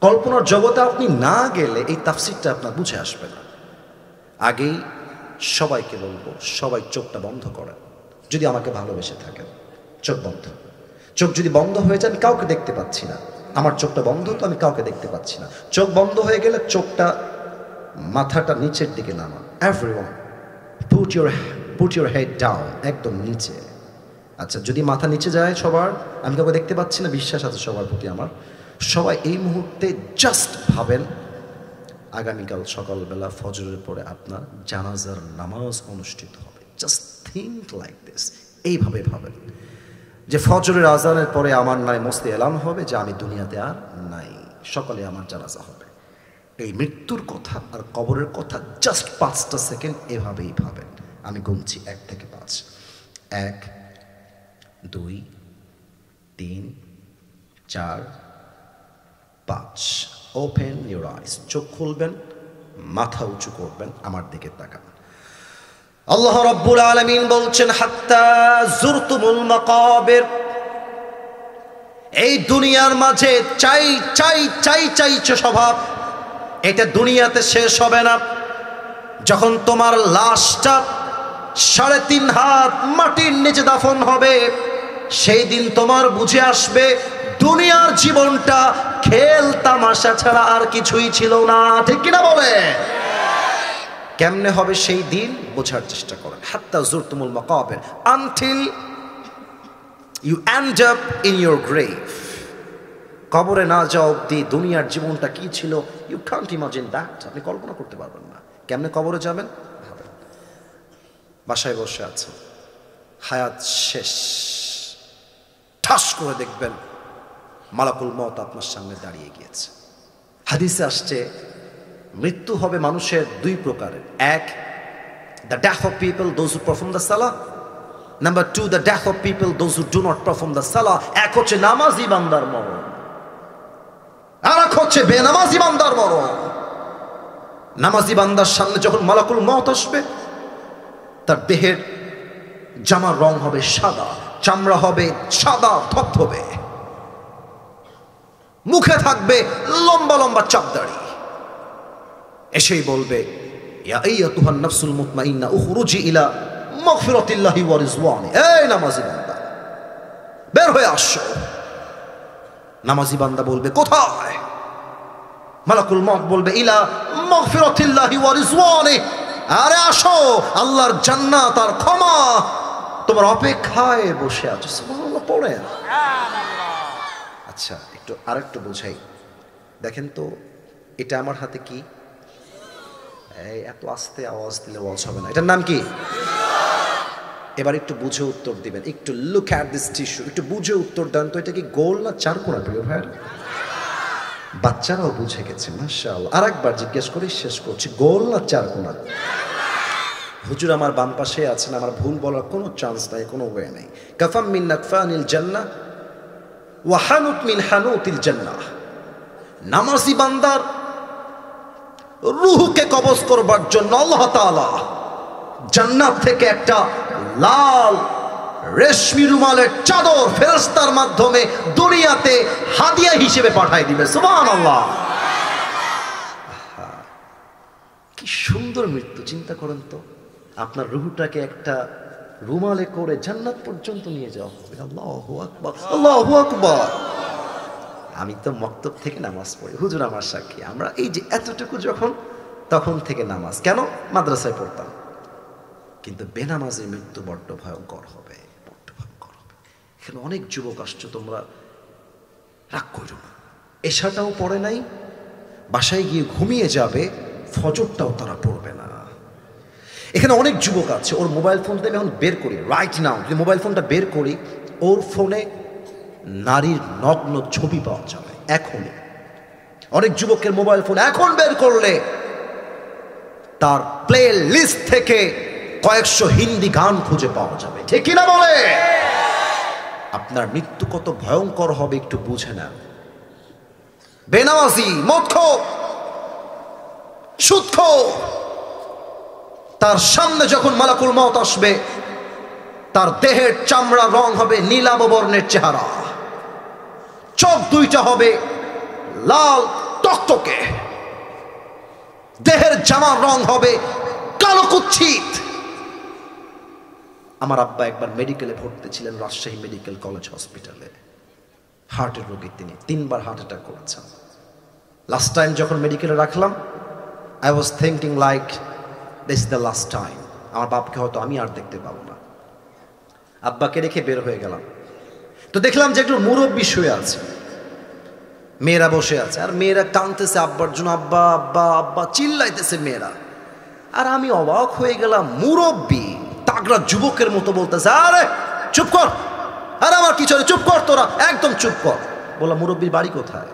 Speaker 1: কল্পনার জগতে আপনি না গেলে এই তাফসীরটা আপনার বুঝে আসবে না। আগেই সবাইকে বলবো, সবাই চোখটা বন্ধ করেন যদি আমাকে ভালোবেসে থাকেন। চোখ বন্ধ। চোখ যদি বন্ধ হয়ে যান, কাউকে দেখতে পাচ্ছি না, আমার চোখটা বন্ধ, তো আমি কাউকে দেখতে পাচ্ছি না। চোখ বন্ধ হয়ে গেলে চোখটা, মাথাটা নিচের দিকে নামান। Everyone put your head down, একদম নিচে। আচ্ছা, যদি মাথা নিচে যায় সবার, আমি কাউকে দেখতে পাচ্ছি না, বিশ্বাস আছে সবার প্রতি আমার। সবাই এই মুহূর্তে জাস্ট ভাবেন, আগামীকাল সকালবেলা ফজরের পরে আপনার জানাজার নামাজ অনুষ্ঠিত হবে। জাস্ট থিঙ্ক লাইক দিস, এইভাবে ভাবেন যে ফজরের আজানের পরে আমার নাই মস্তে এলান হবে যে আমি দুনিয়াতে আর নাই, সকালে আমার জানাজা হবে। এই মৃত্যুর কথা আর কবরের কথা জাস্ট 5টা সেকেন্ড এভাবেই ভাবেন। আমি গুনছি 1 থেকে 5। 1, 2, 3, 4, 5। Open your eyes. চোখ খুলবেন, মাথা উঁচু করবেন, আমার দিকে তাকান। আল্লাহ রাব্বুল আলামিন বলছেন, হাত্তা যুরতুমুল মাকাবির। এই দুনিয়ার মাঝে চাই চাই চাই চাইছে স্বভাব, এটা দুনিয়াতে শেষ হবে না। যখন তোমার লাশটা 3.5 হাত মাটির নিচে দাফন হবে, সেই দিন তোমার বুঝে আসবে দুনিয়ার জীবনটা খেল তামাশা ছাড়া আর কিছুই ছিল না। ঠিক কিনা বলে? কেমনে হবে সেই দিন বোঝার চেষ্টা করেন। হাত্তা যুরতুমুল মাকাবির, until you end up in your grave. কবরে না যাওয়া অব্দি দুনিয়ার জীবনটা কি ছিল, ইউ কান্ট ইমাজিন দ্যাট। আপনি কল্পনা করতে পারবেন না। কেমনে কবরে যাবেন ভাবেন। বাসায় বসে আছেন, হায়াত শেষ, ঠাস করে দেখবেন মালাকুল মউত আপনার সামনে দাঁড়িয়ে গিয়েছে। হাদিসে আসছে মৃত্যু হবে মানুষের 2 প্রকারের। 1, the death of people those who perform the সালাহ। Number 2, the death of people those who do not perform the সালাহ। এক হচ্ছে নামাজি বান্দার মরণ, আর এক হচ্ছে বেনামাজি বান্দার মরণ। নামাজি বান্দার সামনে যখন মালাকুল মউত আসবে, তার দেহের জামার রং হবে সাদা, চামড়া হবে সাদা ধবধবে, মুখে থাকবে লম্বা লম্বা চাপদাড়ি। এসেই বলবে, ইয়া আইয়াতুহান নাফসুল মুতমাইন্না উখরুজি ইলা মাগফিরাতিল্লাহি ওয়া রিজওয়ানি। এই নামাজি বান্দা, বের হয়ে আসো। নামাজি বান্দা বলবে, কোথায়? মালাকুল মউত বলবে, ইলা মাগফিরাতিল্লাহি ওয়া রিজওয়ানি। আরে আসো, আল্লাহর জান্নাত আর ক্ষমা তোমার অপেক্ষায় বসে আছে। সুবহানাল্লাহ পড়েন। আচ্ছা, একটু আরেকটু বোঝাই। দেখেন তো, এটা আমার হাতে কি? এই এত আস্তে আওয়াজ দিলে ওয়াজ হবে না। এটার নাম কি? এবার একটু বুঝে উত্তর দিবেন। একটু লুক অ্যাট দিস টিস্যু, একটু বুঝে উত্তর দেন তো। এটা কি গোল না চারকোনা প্রিয় ভাইয়ের? বাচ্চারাও বুঝে গেছে, মাশাআল্লাহ। আরেকবার জিজ্ঞেস করে শেষ করছি, গোল না চারকোনা? হুজুর আমার বাম পাশে আছেন, আমার ভুল বলার কোনো চান্স নাই, কোনো ওয়ে নেই। কাফাম মিন নাকফানিল জান্নাহ ওয়া হানুত মিন হানুতিল জান্নাহ। নামাজি বান্দার রূহকে কবজ করবার জন্য আল্লাহ তাআলা জান্নাত থেকে একটা লাল রেশমি রুমালের চাদর ফেরেশতার মাধ্যমে দুনিয়াতে হাদিয়া হিসেবে পাঠায় দিবে। সুবহানাল্লাহ। কি সুন্দর মৃত্যু, চিন্তা করেন তো। আপনার রুহটাকে একটা রুমালে করে জান্নাত পর্যন্ত নিয়ে যাওয়া হবে। আল্লাহু আকবার, আল্লাহু আকবার। আমি তো মক্তব থেকে নামাজ পড়ি, হুজুর আমার সাক্ষী। আমরা এই যে এতটুকু যখন, তখন থেকে নামাজ, কেন মাদ্রাসায় পড়তাম, কিন্তু বেনামাজের মৃত্যু বড্ড ভয়ঙ্কর হবে, বড্ড ভয়ঙ্কর হবে। এখানে অনেক যুবক আসছো, তোমরা রাগ করো না, এশাটাও পড়ে নাই, বাসায় গিয়ে ঘুমিয়ে যাবে, ফজরটাও তারা পড়বে না। এখানে অনেক যুবক আছে, ওর মোবাইল ফোনটা আমি এখন বের করি, রাইট নাও যদি মোবাইল ফোনটা বের করি, ওর ফোনে নারীর নগ্ন ছবি পাওয়া যাবে এখনই। অনেক যুবকের মোবাইল ফোন এখন বের করলে তার প্লে লিস্ট থেকে কয়েকশো হিন্দি গান খুঁজে পাওয়া যাবে, ঠিক কিনা বলে? আপনার মৃত্যু কত ভয়ঙ্কর হবে একটু বুঝে নেন। বেনামাজি, মদখোর, সুদখোর, তার সামনে যখন মালাকুল মউত আসবে, তার দেহের চামড়া রং হবে নীলাভ বর্ণের চেহারা, চোখ দুইটা হবে লাল টকটকে, দেহের জামার রং হবে কালো কুচ্ছিত। আমার আব্বা একবার মেডিকেলে ভর্তি ছিলেন, রাজশাহী মেডিকেল কলেজ হসপিটালে, হার্টের রোগী। তিনি 3 বার হার্ট অ্যাটাক করেছেন। লাস্ট টাইম যখন মেডিকেলে রাখলাম, I was thinking like this is the last time, আমার বাপকে হয়তো আমি আর দেখতে পাবো না। আব্বাকে রেখে বের হয়ে গেলাম, তো দেখলাম যে একটু মুরব্বী শুয়ে আছে, মেয়েরা বসে আছে, আর মেয়েরা কাঁদতেছে আব্বার জন্য, আব্বা আব্বা আব্বা চিল্লাইতেছে মেয়েরা। আর আমি অবাক হয়ে গেলাম, মুরব্বী তাগড়া যুবকের মতো বলতেছে, আরে চুপ কর, আরে আমার কি চলে, চুপ কর তোরা, একদম চুপ কর। বললাম মুরব্বীর বাড়ি কোথায়?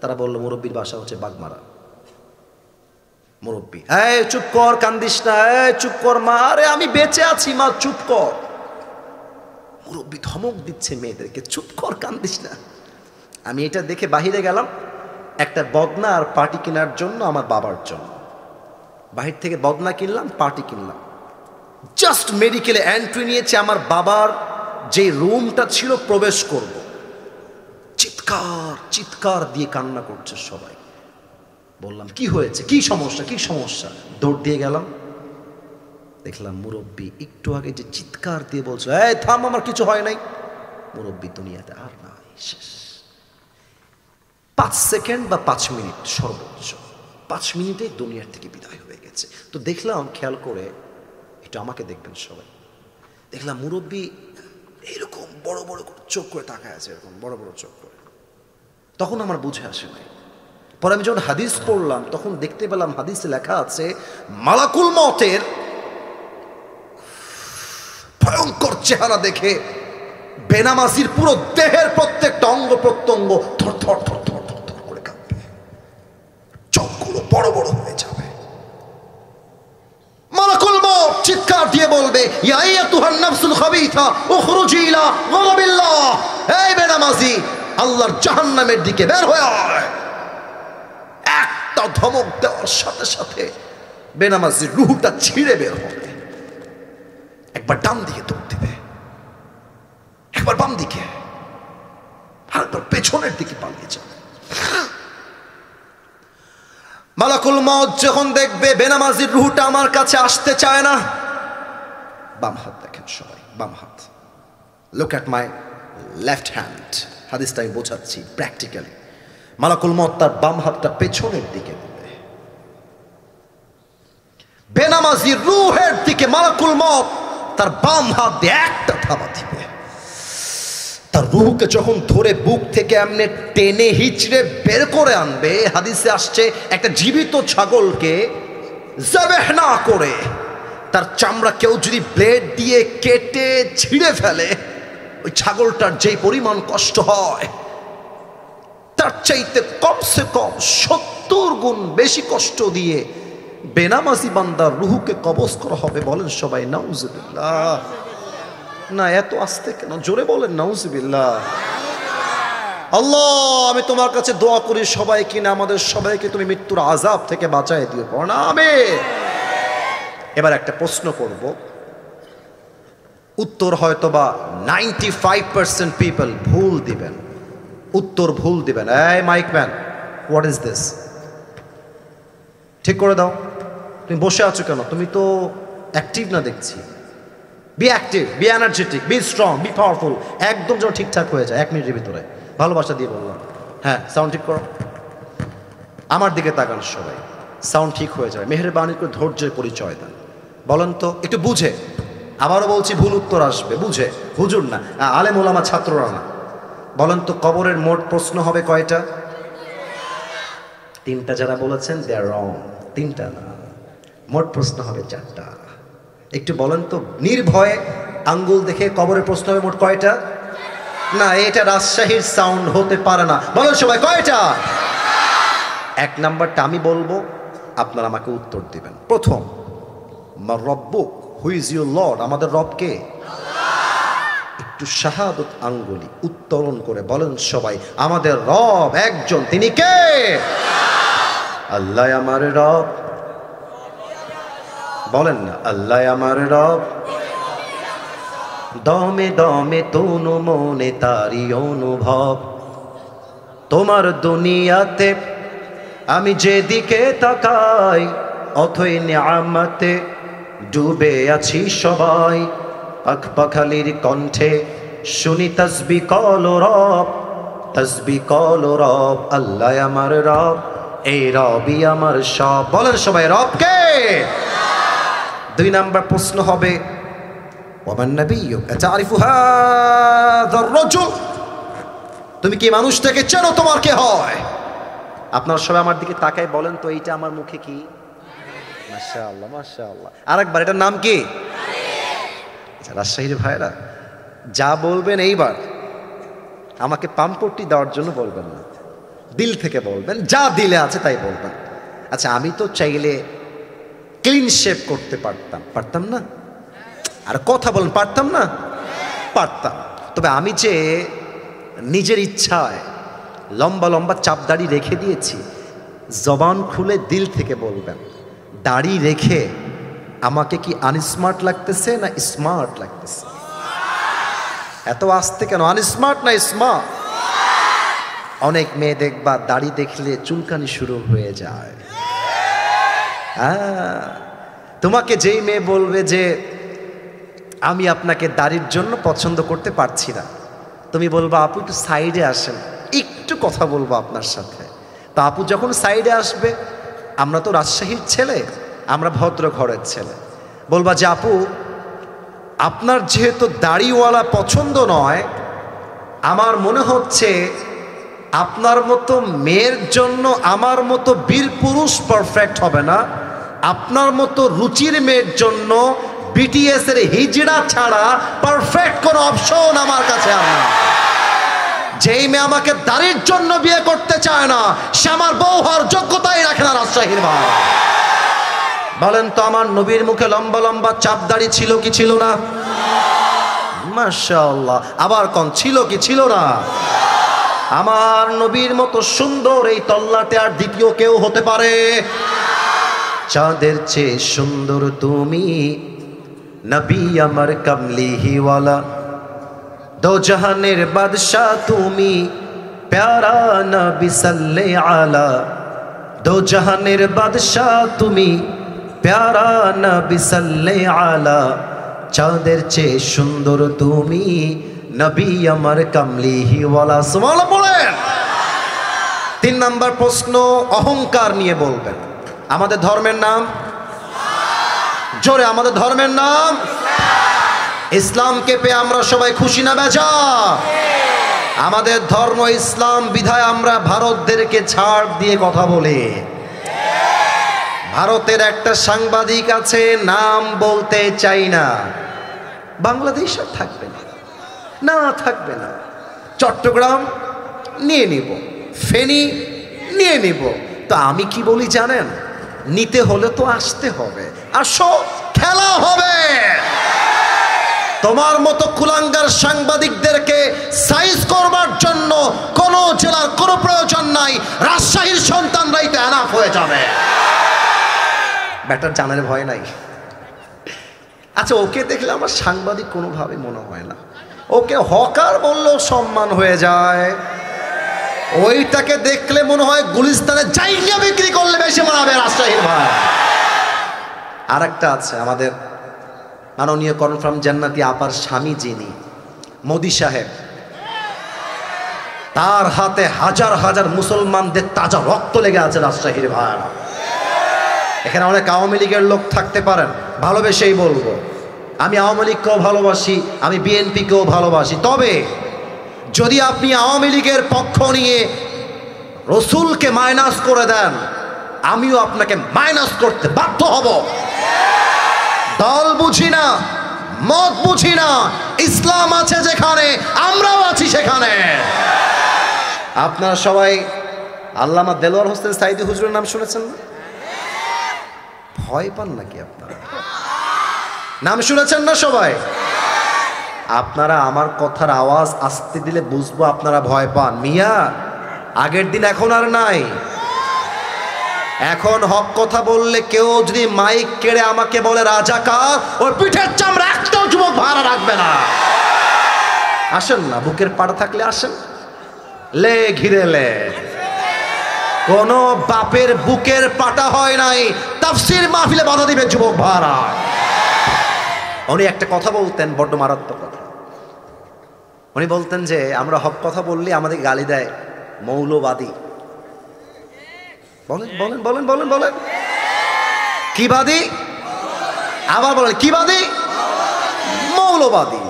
Speaker 1: তারা বললো মুরব্বীর বাসা হচ্ছে বাগমারা। মুরব্বী, এই চুপ কর, কান্দিস না, এই চুপ কর মা, আরে আমি বেঁচে আছি মা, চুপ কর। মুরব্বী ধমক দিচ্ছে মেয়েদেরকে, চুপ কর, কান্দিস না। আমি এটা দেখে বাহিরে গেলাম একটা বদনা আর পার্টি কেনার জন্য, আমার বাবার জন্য। বাহির থেকে বদনা কিনলাম, পার্টি কিনলাম। জাস্ট মেডিকেলে এন্ট্রি নিয়েছে, আমার বাবার যে রুমটা ছিল প্রবেশ করব, চিৎকার চিৎকার দিয়ে কান্না করছে সবাই। বললাম কি হয়েছে, কি সমস্যা, কি সমস্যা? দৌড় দিয়ে গেলাম, দেখলাম মুরব্বী একটু আগে যে চিৎকার দিয়ে বলছে, এই থাম, আমার কিছু হয় নাই। মুরব্বী দুনিয়াতে আর নাই, শেষ। 5 সেকেন্ড বা 5 মিনিট সর্বোচ্চ, 5 মিনিটে দুনিয়ার থেকে বিদায় হয়ে গেছে। তো দেখলাম, খেয়াল করে একটু আমাকে দেখবেন সবাই, দেখলাম মুরব্বী এরকম বড় বড় চোখ করে তাকায় আছে, এরকম বড় বড় চোখ করে। তখন আমার বুঝে আসে নাই। পরে আমি যখন হাদিস পড়লাম, তখন দেখতে পেলাম হাদিসে লেখা আছে, মালাকুল মউতের ভয়ঙ্কর চেহারা দেখে বেনামাজির পুরো দেহের প্রত্যেকটা অঙ্গ প্রত্যঙ্গ থর থর থর থর থর থর করে কাঁপবে, চোখগুলো বড় বড় হয়ে যাবে। মালাকুল মউত চিৎকার দিয়ে বলবে, ইয়া আইয়াতুহান নাফসুল খাবিথা উখরুজি ইলা গাযাবিল্লাহ, এই বেনামাজি, আল্লাহর জাহান্নামের দিকে বের হয়ে আয়। একটা ধমক দেওয়ার সাথে সাথে বেনামাজির রূহটা ছিঁড়ে বের হবে। একবার ডান দিকে দৌড় দিবে, একবার বাম দিকে, আর একবার পেছনের দিকে পালিয়ে যাবে। মালাকুল মউত যখন দেখবে বেনামাজির রূহটা আমার কাছে আসতে চায় না, বাম হাত দেখেন সবাই, বাম হাত, look at my left hand. হাদিসটা আমি বোঝাচ্ছি প্র্যাকটিক্যালি। মালাকুল মউত তার বাম হাতটা পেছনের দিকে দিবে, বেনামাজির রূহের দিকে মালাকুল মউত তার বাম হাত দিয়ে একটা থাবা দিবে। তার রূহকে যখন ধরে বুক থেকে এমনি টেনে হিচড়ে বের করে আনবে, হাদিসে আসছে একটা জীবিত ছাগলকে যাবেহ না করে তার চামড়া কেউ যদি ব্লেড দিয়ে কেটে ছিঁড়ে ফেলে, ওই ছাগলটার যেই পরিমাণ কষ্ট হয়, তার চাইতে কমসে কম 70 গুণ বেশি কষ্ট দিয়ে বেনামাজি বান্দার রূহকে কবজ করা হবে। বলেন সবাই নাউজুবিল্লাহ। না এত আস্তে কেন, জোরে বলেন নাউজুবিল্লাহ। আল্লাহ, আমি তোমার কাছে দোয়া করি সবাই কিনা আমাদের সবাইকে তুমি মৃত্যুর আযাব থেকে বাঁচায় দিও, পড়না আমিন। এবার একটা প্রশ্ন করব, উত্তর হয়তোবা 95% পিপল ভুল দিবেন, উত্তর ভুল দিবেন। এই মাইকম্যান, হোয়াট ইজ দিস? ঠিক করে দাও। তুমি বসে আছো কেন? তুমি তো অ্যাক্টিভ না দেখছি। Be active, be energetic, be strong, be powerful. একদম যেন ঠিকঠাক হয়ে যায় 1 মিনিটের ভিতরে। ভালোবাসা দিয়ে বললাম, হ্যাঁ সাউন্ড ঠিক করো, আমার দিকে তাকান সবাই, সাউন্ড ঠিক হয়ে যাবে। মেহেরবানি করে ধৈর্যের পরিচয় দেন। বলেন তো একটু বুঝে, আবারও বলছি ভুল উত্তর আসবে, বুঝে, হুজুর না, আলেম ওলামা, ছাত্ররা না। বলেন তো কবরের মোট প্রশ্ন হবে কয়টা? 3টা। যারা বলেছেন দে আর রং, 3টা না, মোট প্রশ্ন হবে 4টা। একটু বলেন তো নির্ভয়ে আঙ্গুল দেখে কবরের প্রশ্ন হবে মোট কয়টা? না, এটা রাজশাহীর সাউন্ড হতে পারে না। বলেন সবাই কয়টা? 1 নাম্বারটা আমি বলবো, আপনারা আমাকে উত্তর দিবেন। প্রথম, মা রব্বুক, হু ইজ ইউর লর্ড, আমাদের রব কে? একটু শাহাদত আঙ্গুলি উত্তোলন করে বলেন সবাই, আমাদের রব একজন, তিনি কে? আল্লাহ আমার রব। বলেন না, আল্লাহ আমার রব। দমে দমে তনু মনে তারি অনুভব, তোমার দুনিয়াতে আমি যেদিকে তাকাই, অথই নিয়ামতে ডুবে আছি সবাই। পাখপাখালির কণ্ঠে শুনি তসবি কল রব, তসবি কল রব। আল্লাহ আমার রব, এই রবই আমার সব। বলেন সবাই রব কে? 2 নাম্বার প্রশ্ন হবে, ওয়ামান নাবিয়্যুক আতারিফু হাযার রাজুল, তুমি কি মানুষটাকে চেনো, তোমার কে হয়? আপনারা সবাই আমার দিকে তাকায় বলেন তো, এইটা আমার মুখে কি? মাশাআল্লাহ মাশাআল্লাহ। আরেকবার, এটার নাম কি? রাজশাহীর ভাইরা যা বলবেন এইবার আমাকে পাম্পটি দেওয়ার জন্য বলবেন না, দিল থেকে বলবেন, যা দিলে আছে তাই বলবেন। আচ্ছা, আমি তো চাইলে ক্লিন শেভ করতে পারতাম না? আর কথা বলেন, পারতাম না? পারতাম। তবে আমি যে নিজের ইচ্ছায় লম্বা লম্বা চাপ দাড়ি রেখে দিয়েছি, জবান খুলে দিল থেকে বলবেন, দাড়ি রেখে আমাকে কি আনস্মার্ট লাগতেছে না স্মার্ট লাগতেছে? এত আসতে কেন? আনস্মার্ট না স্মার্ট? অনেক মেয়ে দেখবা দাড়ি দেখলে চুলকানি শুরু হয়ে যায়। তোমাকে যেই মেয়ে বলবে যে আমি আপনাকে দাড়ির জন্য পছন্দ করতে পারছি না, তুমি বলবা আপু একটু সাইডে আসেন, একটু কথা বলবো আপনার সাথে। তা আপু যখন সাইডে আসবে, আমরা তো রাজশাহীর ছেলে, আমরা ভদ্র ঘরের ছেলে, বলবা যে আপু আপনার যেহেতু দাড়িওয়ালা পছন্দ নয়, আমার মনে হচ্ছে আপনার মতো মেয়ের জন্য আমার মতো বীর পুরুষ পারফেক্ট হবে না, আপনার মতো রুচির মেয়ের জন্য বিটিএস এর হিজড়া ছাড়া পারফেক্ট কোনো অপশন আমার কাছে আর না। যেই মেয়ে আমাকে দাড়ির জন্য বিয়ে করতে চায় না, সে আমার বউ হওয়ার যোগ্যতাই রাখে না। রাজশাহীর ভাই বলেন তো, আমার নবীর মুখে লম্বা লম্বা চাপ দাড়ি ছিল কি ছিল না? মাশাআল্লাহ। আবার কোন ছিল কি ছিল না? আমার নবীর মতো সুন্দর এই তল্লাটে আর দ্বিতীয় কেউ হতে পারে? চাঁদের চেয়ে সুন্দর তুমি, নবী আমার কামলিহিওয়ালা, দো জাহানের বাদশাহ তুমি, প্যারা নবী সাল্লে আলা। দো জাহানের বাদশাহ তুমি, প্যারা নবী সাল্লে আলা। চাঁদের চেয়ে সুন্দর তুমি, নবী আমার কামলিহিওয়ালা। সুবহানাল্লাহ বলেন। 3 নাম্বার প্রশ্ন অহংকার নিয়ে বলবেন। আমাদের ধর্মের নাম জোরে, আমাদের ধর্মের নাম ইসলামকে পেয়ে আমরা সবাই খুশি না বেজা? আমাদের ধর্ম ইসলাম বিধায় আমরা ভারতদেরকে ছাড় দিয়ে কথা বলি। ভারতের একটা সাংবাদিক আছে, নাম বলতে চাই না, বাংলাদেশ আর থাকবে না, না থাকবে না। চট্টগ্রাম নিয়ে নিব, ফেনী নিয়ে নিব। তো আমি কি বলি জানেন? নিতে হলে তো আসতে হবে, আসো, খেলা হবে। তোমার মতো কুলাঙ্গার সাংবাদিকদেরকে সাইজ করবার জন্য কোন জেলার কোনো প্রয়োজন নাই, রাজশাহীর সন্তানরাই তো এনাফ হয়ে যাবে। ব্যাটার জানার ভয় নাই। আচ্ছা, ওকে দেখলে আমার সাংবাদিক কোনোভাবে মনে হয় না, ওকে হকার বললেও সম্মান হয়ে যায়। ওইটাকে দেখলে মনে হয় গুলিস্তানে জায়গা বিক্রি করলে বেশি মানাবে রাজশাহীর ভাই। আর একটা আছে আমাদের মাননীয় কনফার্ম জান্নাতি আপার স্বামী যিনি মোদি সাহেব, তার হাতে হাজার হাজার মুসলমানদের তাজা রক্ত লেগে আছে রাজশাহীর ভাইরা। এখানে অনেক আওয়ামী লীগের লোক থাকতে পারেন, ভালোবেসেই বলবো, আমি আওয়ামী লীগকেও ভালোবাসি, আমি বিএনপিকেও ভালোবাসি। তবে যদি আপনি আওয়ামী লীগের পক্ষ নিয়ে রসুলকে মাইনাস করে দেন, আমিও আপনাকে মাইনাস করতে বাধ্য হব। দল বুঝি না, মত বুঝি না, ইসলাম আছে যেখানে আমরাও আছি সেখানে। আপনারা সবাই আল্লামা দেলোয়ার হোসেন সাইদি হুজুরের নাম শুনেছেন না? ভয় পান নাকি আপনারা? নাম শুনেছেন না সবাই? আপনারা আমার কথার আওয়াজ আসতে দিলে বুঝবো আপনারা ভয় পান। মিয়া, আগের দিন এখন আর নাই। এখন হক কথা বললে কেউ যদি মাইক কেড়ে আমাকে বলে রাজাকার, ওর পিঠের চামড়া একটাও যুবক ভাড়া রাখবে না। আসেন না, বুকের পাড়া থাকলে আসেন, লে ঘিরে লে। কোন বাপের বুকের পাটা হয় নাই তাফসীর মাহফিলে বাধা দিবে যুবক ভাড়া। উনি একটা কথা বলতেন, বড্ড মারাত্মক কথা। উনি বলতেন যে আমরা হক কথা বললে আমাদের গালি দেয় মৌলবাদী। বলেন বলেন বলেন বলেন বলেন, কি বাদী? আবার বলেন, কি বাদী? মৌলবাদী।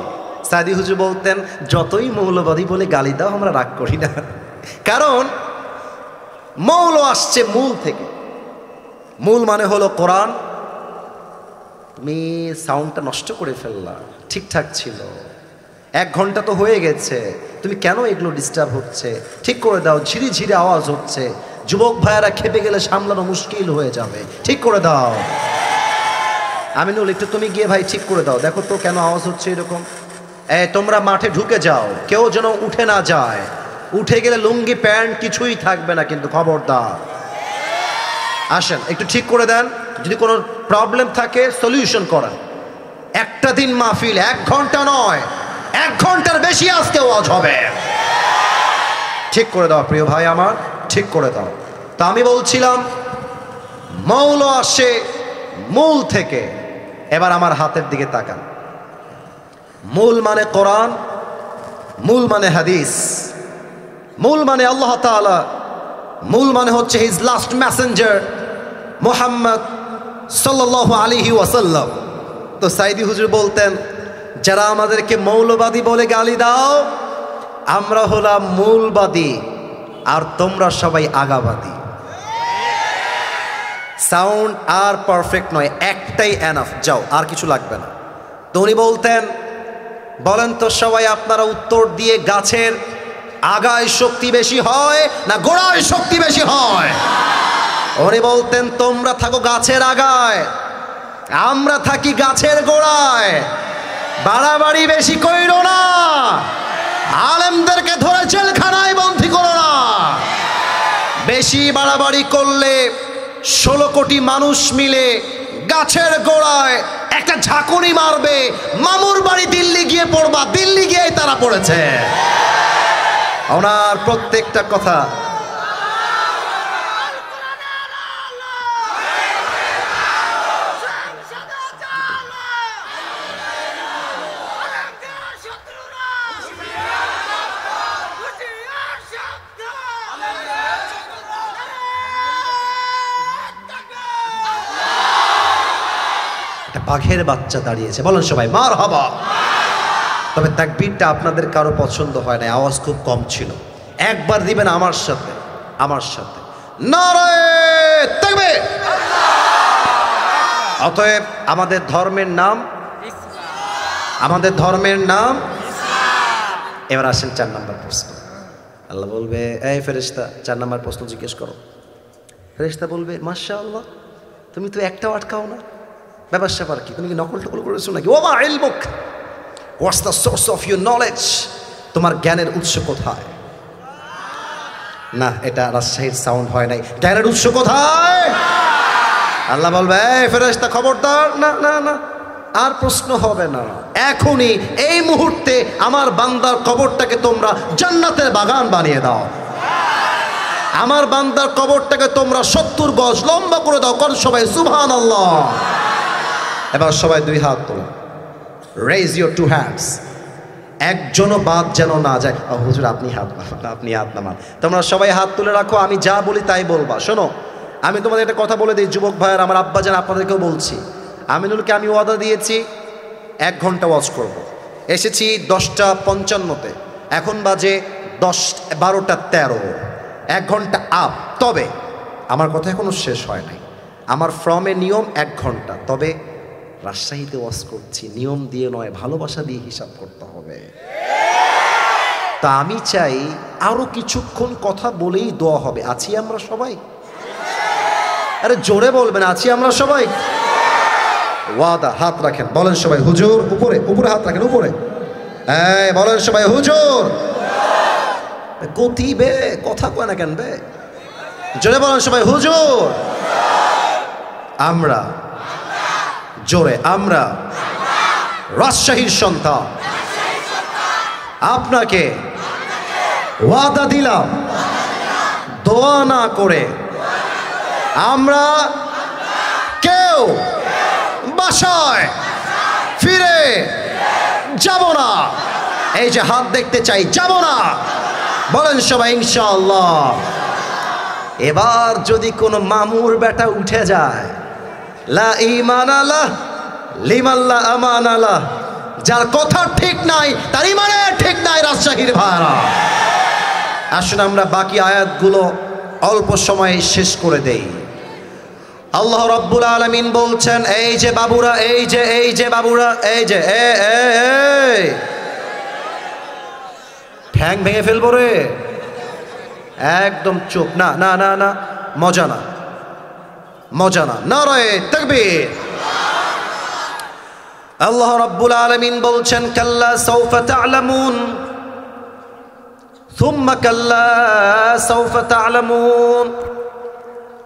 Speaker 1: সাইদি হুজুর বলতেন যতই মৌলবাদী বলে গালি দাও আমরা রাগ করি না, কারণ মৌল আসছে মূল থেকে। মূল মানে হলো কোরআন। তুমি সাউন্ডটা নষ্ট করে ফেললা, ঠিকঠাক ছিল, 1 ঘন্টা তো হয়ে গেছে, তুমি কেন এগুলো ডিস্টার্ব হচ্ছে? ঠিক করে দাও, ঝিরি ঝিরি আওয়াজ হচ্ছে, যুবক ভাইয়েরা খেপে গেলে সামলানো মুশকিল হয়ে যাবে, ঠিক করে দাও। আমিনুল, একটু তুমি গিয়ে ভাই ঠিক করে দাও, দেখো তো কেন আওয়াজ হচ্ছে এরকম। তোমরা মাঠে ঢুকে যাও, কেউ যেন উঠে না যায়। উঠে গেলে লুঙ্গি প্যান্ট কিছুই থাকবে না কিন্তু, খবরদার। আসেন একটু ঠিক করে দেন, যদি কোনো প্রবলেম থাকে সলিউশন করেন। একটা দিন মাহফিল, 1 ঘন্টা নয়, 1 ঘন্টার বেশি আজকে ওয়াজ হবে। ঠিক করে দাও প্রিয় ভাই আমার, ঠিক করে দাও। তা আমি বলছিলাম মৌল আসে মূল থেকে। এবার আমার হাতের দিকে তাকান। মূল মানে কোরআন, মূল মানে হাদিস, মূল মানে আল্লাহ তাআলা, মূল মানে হচ্ছে হিজ লাস্ট মেসেঞ্জার মুহাম্মদ সাল্লাল্লাহু আলাইহি ওয়াসাল্লাম। তো সাইদি হুজুর বলতেন যারা আমাদেরকে মৌলবাদী বলে গালি দাও, আমরা হলাম মূলবাদী আর তোমরা সবাই আগাবাদী। সাউন্ড আর পারফেক্ট নয়, একটাই এনাফ, যাও, আর কিছু লাগবে না। তো উনি বলতেন, বলেন তো সবাই আপনারা উত্তর দিয়ে, গাছের আগায় শক্তি বেশি হয় না গোড়ায় শক্তি বেশি হয়? উনি বলতেন তোমরা থাকো গাছের আগায়, আমরা থাকি গাছের গোড়ায়। বাড়াবাড়ি বেশি কইরো না, আলেমদেরকে ধরে জেলখানায় বন্দী করো না। বেশি বাড়াবাড়ি করলে 16 কোটি মানুষ মিলে গাছের গোড়ায় একটা ঝাঁকুনি মারবে, মামুর বাড়ি দিল্লি গিয়ে পড়বা, দিল্লি গিয়েই তারা পড়েছে। ওনার প্রত্যেকটা কথা বাঘের বাচ্চা দাঁড়িয়েছে, বলেন সবাই মারহাবা। তবে তাকবীরটা আপনাদের কারো পছন্দ হয় না, আওয়াজ খুব কম ছিল। একবার দিবেন আমার সাথে, আমার সাথে, নারায়ে তাকবীর। অতএব আমাদের ধর্মের নাম, আমাদের ধর্মের নাম। এবার আসেন 4 নম্বর প্রশ্ন। আল্লাহ বলবে, এই ফেরেশতা 4 নম্বর প্রশ্ন জিজ্ঞেস করো। ফেরেশতা বলবে, মাশাআল্লাহ, তুমি তো একটাও আটকাও না, ব্যাপার স্যাপার কি? তুমি কি নকল টকল করেছো নাকি? ওমা ইলমুক, what's the source of your knowledge? তোমার জ্ঞানের উৎস কোথায়? না, এটা রাজশাহীর সাউন্ড হয় নাই। জ্ঞানের উৎস কোথায়? আল্লাহ বলবে, এই ফেরেশতা খবরদার, না না না, আর প্রশ্ন হবে না। এখনই এই মুহূর্তে আমার বান্দার কবরটাকে তোমরা জান্নাতের বাগান বানিয়ে দাও। আমার বান্দার কবরটাকে তোমরা 70 গজ লম্বা করে দাও। কর সবাই সুবহানাল্লাহ। এবার সবাই 2 হাত তোলো। Raise your two hands. একজনও বাদ যেন না যায়। হুজুর আপনি হাত নামান, আপনি হাত নামান। তোমরা সবাই হাত তুলে রাখো, আমি যা বলি তাই বলবা। শোনো, আমি তোমাদের একটা কথা বলে দিই যুবক ভাইয়ের, আমার আব্বাজান আপনাদেরকেও বলছি। আমিনুলকে আমি ওয়াদা দিয়েছি 1 ঘন্টা ওয়াজ করব। এসেছি 10:55, এখন বাজে 12:13, 1 ঘন্টা আপ। তবে আমার কথা এখনো শেষ হয় নাই। আমার ফ্রমে নিয়ম 1 ঘন্টা, তবে রাজশাহীতে ওয়াজ করছি, নিয়ম দিয়ে নয়, ভালোবাসা দিয়ে হিসাব করতে হবে। তা আমি চাই আরো কিছুক্ষণ কথা বলেই দোয়া হবে। আছি আমরা সবাই? আরে জোরে বলবেন, আছি আমরা সবাই? ওয়াদা, হাত রাখেন, বলেন সবাই হুজুর। উপরে উপরে হাত রাখেন, উপরে। হ্যাঁ বলেন সবাই হুজুর। গতি বে, কথা কয় না কেন বে? জোরে বলেন সবাই হুজুর। আমরা, জোরে, আমরা রাজশাহীর সন্তান, আপনাকে ওয়াদা দিলাম দোয়া না করে আমরা কেউ বাসায় ফিরে যাব না। এই যে হাত দেখতে চাই, যাব না। বলেন সবাই ইনশাআল্লাহ। এবার যদি কোনো মামুর বেটা উঠে যায়, লা ঈমান আলাহ লিমান লা আমান আলাহ, যার কথা ঠিক নাই তার ইমানে ঠিক নাই। রাজশাহীর ভাইরা, আসুন আমরা বাকি আয়াতগুলো অল্প সময়ে শেষ করে দেই। আল্লাহ রাব্বুল আলামিন বলছেন, এই যে বাবুরা, এই যে বাবুরা, এই যে ঠ্যাং ভেঙে ফেলবো রে, একদম চুপ। না না না না, মজা না, মজা না। নারায়ে তাকবীর। আল্লাহ রাব্বুল আলামিন বলছেন, কাল্লা সাউফা তা'লামুন সুম্মা কাল্লা সাউফা তা'লামুন।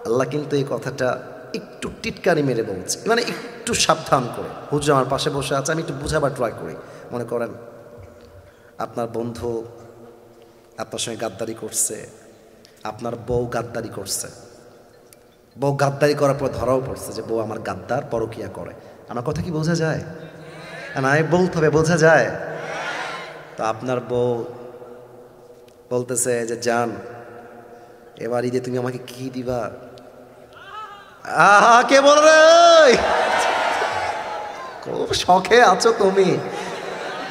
Speaker 1: আল্লাহ কিন্তু এই কথাটা একটু টিটকারি মেরে বলছে, মানে একটু সাবধান করে। হুজুর আমার পাশে বসে আছে, আমি একটু বুঝাবার ট্রাই করি। মনে করেন আপনার বন্ধু আপনার সঙ্গে গাদ্দারি করছে, আপনার বউ গাদ্দারি করছে, বউ গাদ্দারি করার পর ধরাও পড়ছে যে বউ আমার গাদ্দার, পরকিয়া করে। আমার কথা কি বোঝা যায়? না, বলতে হবে, বোঝা যায়। তো আপনার বউ বলতেছে যে জান, এবার ঈদে তুমি আমাকে কি দিবা? আহা, কে বল রে? খুব শখে আছো তুমি,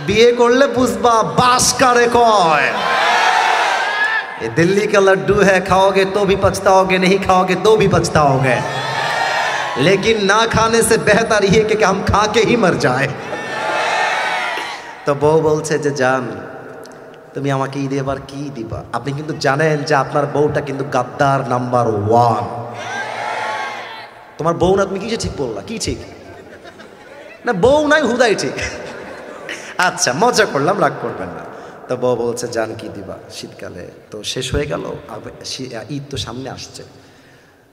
Speaker 1: বিয়ে করলে বুঝবা বাস কারে কয়। ये दिल्ली का लड्डू है, खाओगे तो भी पछताओगे, नहीं खाओगे तो भी पछताओगे, लेकिन ना खाने से बेहतर ये कि हम खा के ही मर जाए। তো বউ বলছে যে জান, তুমি আমাকে ঈদে এবার কি দিবা? আপনি কিন্তু জানেন যে আপনার বউটা কিন্তু গাদ্দার নাম্বার 1। তোমার বউ না, তুমি কিসে ঠিক বললা? কি ঠিক না? বউ নাই, হুদাই ঠিক। আচ্ছা মজা করলাম, রাগ করবেন না। তো বউ বলছে জান কি দিবা? শীতকালে তো শেষ হয়ে গেল, ঈদ তো সামনে আসছে,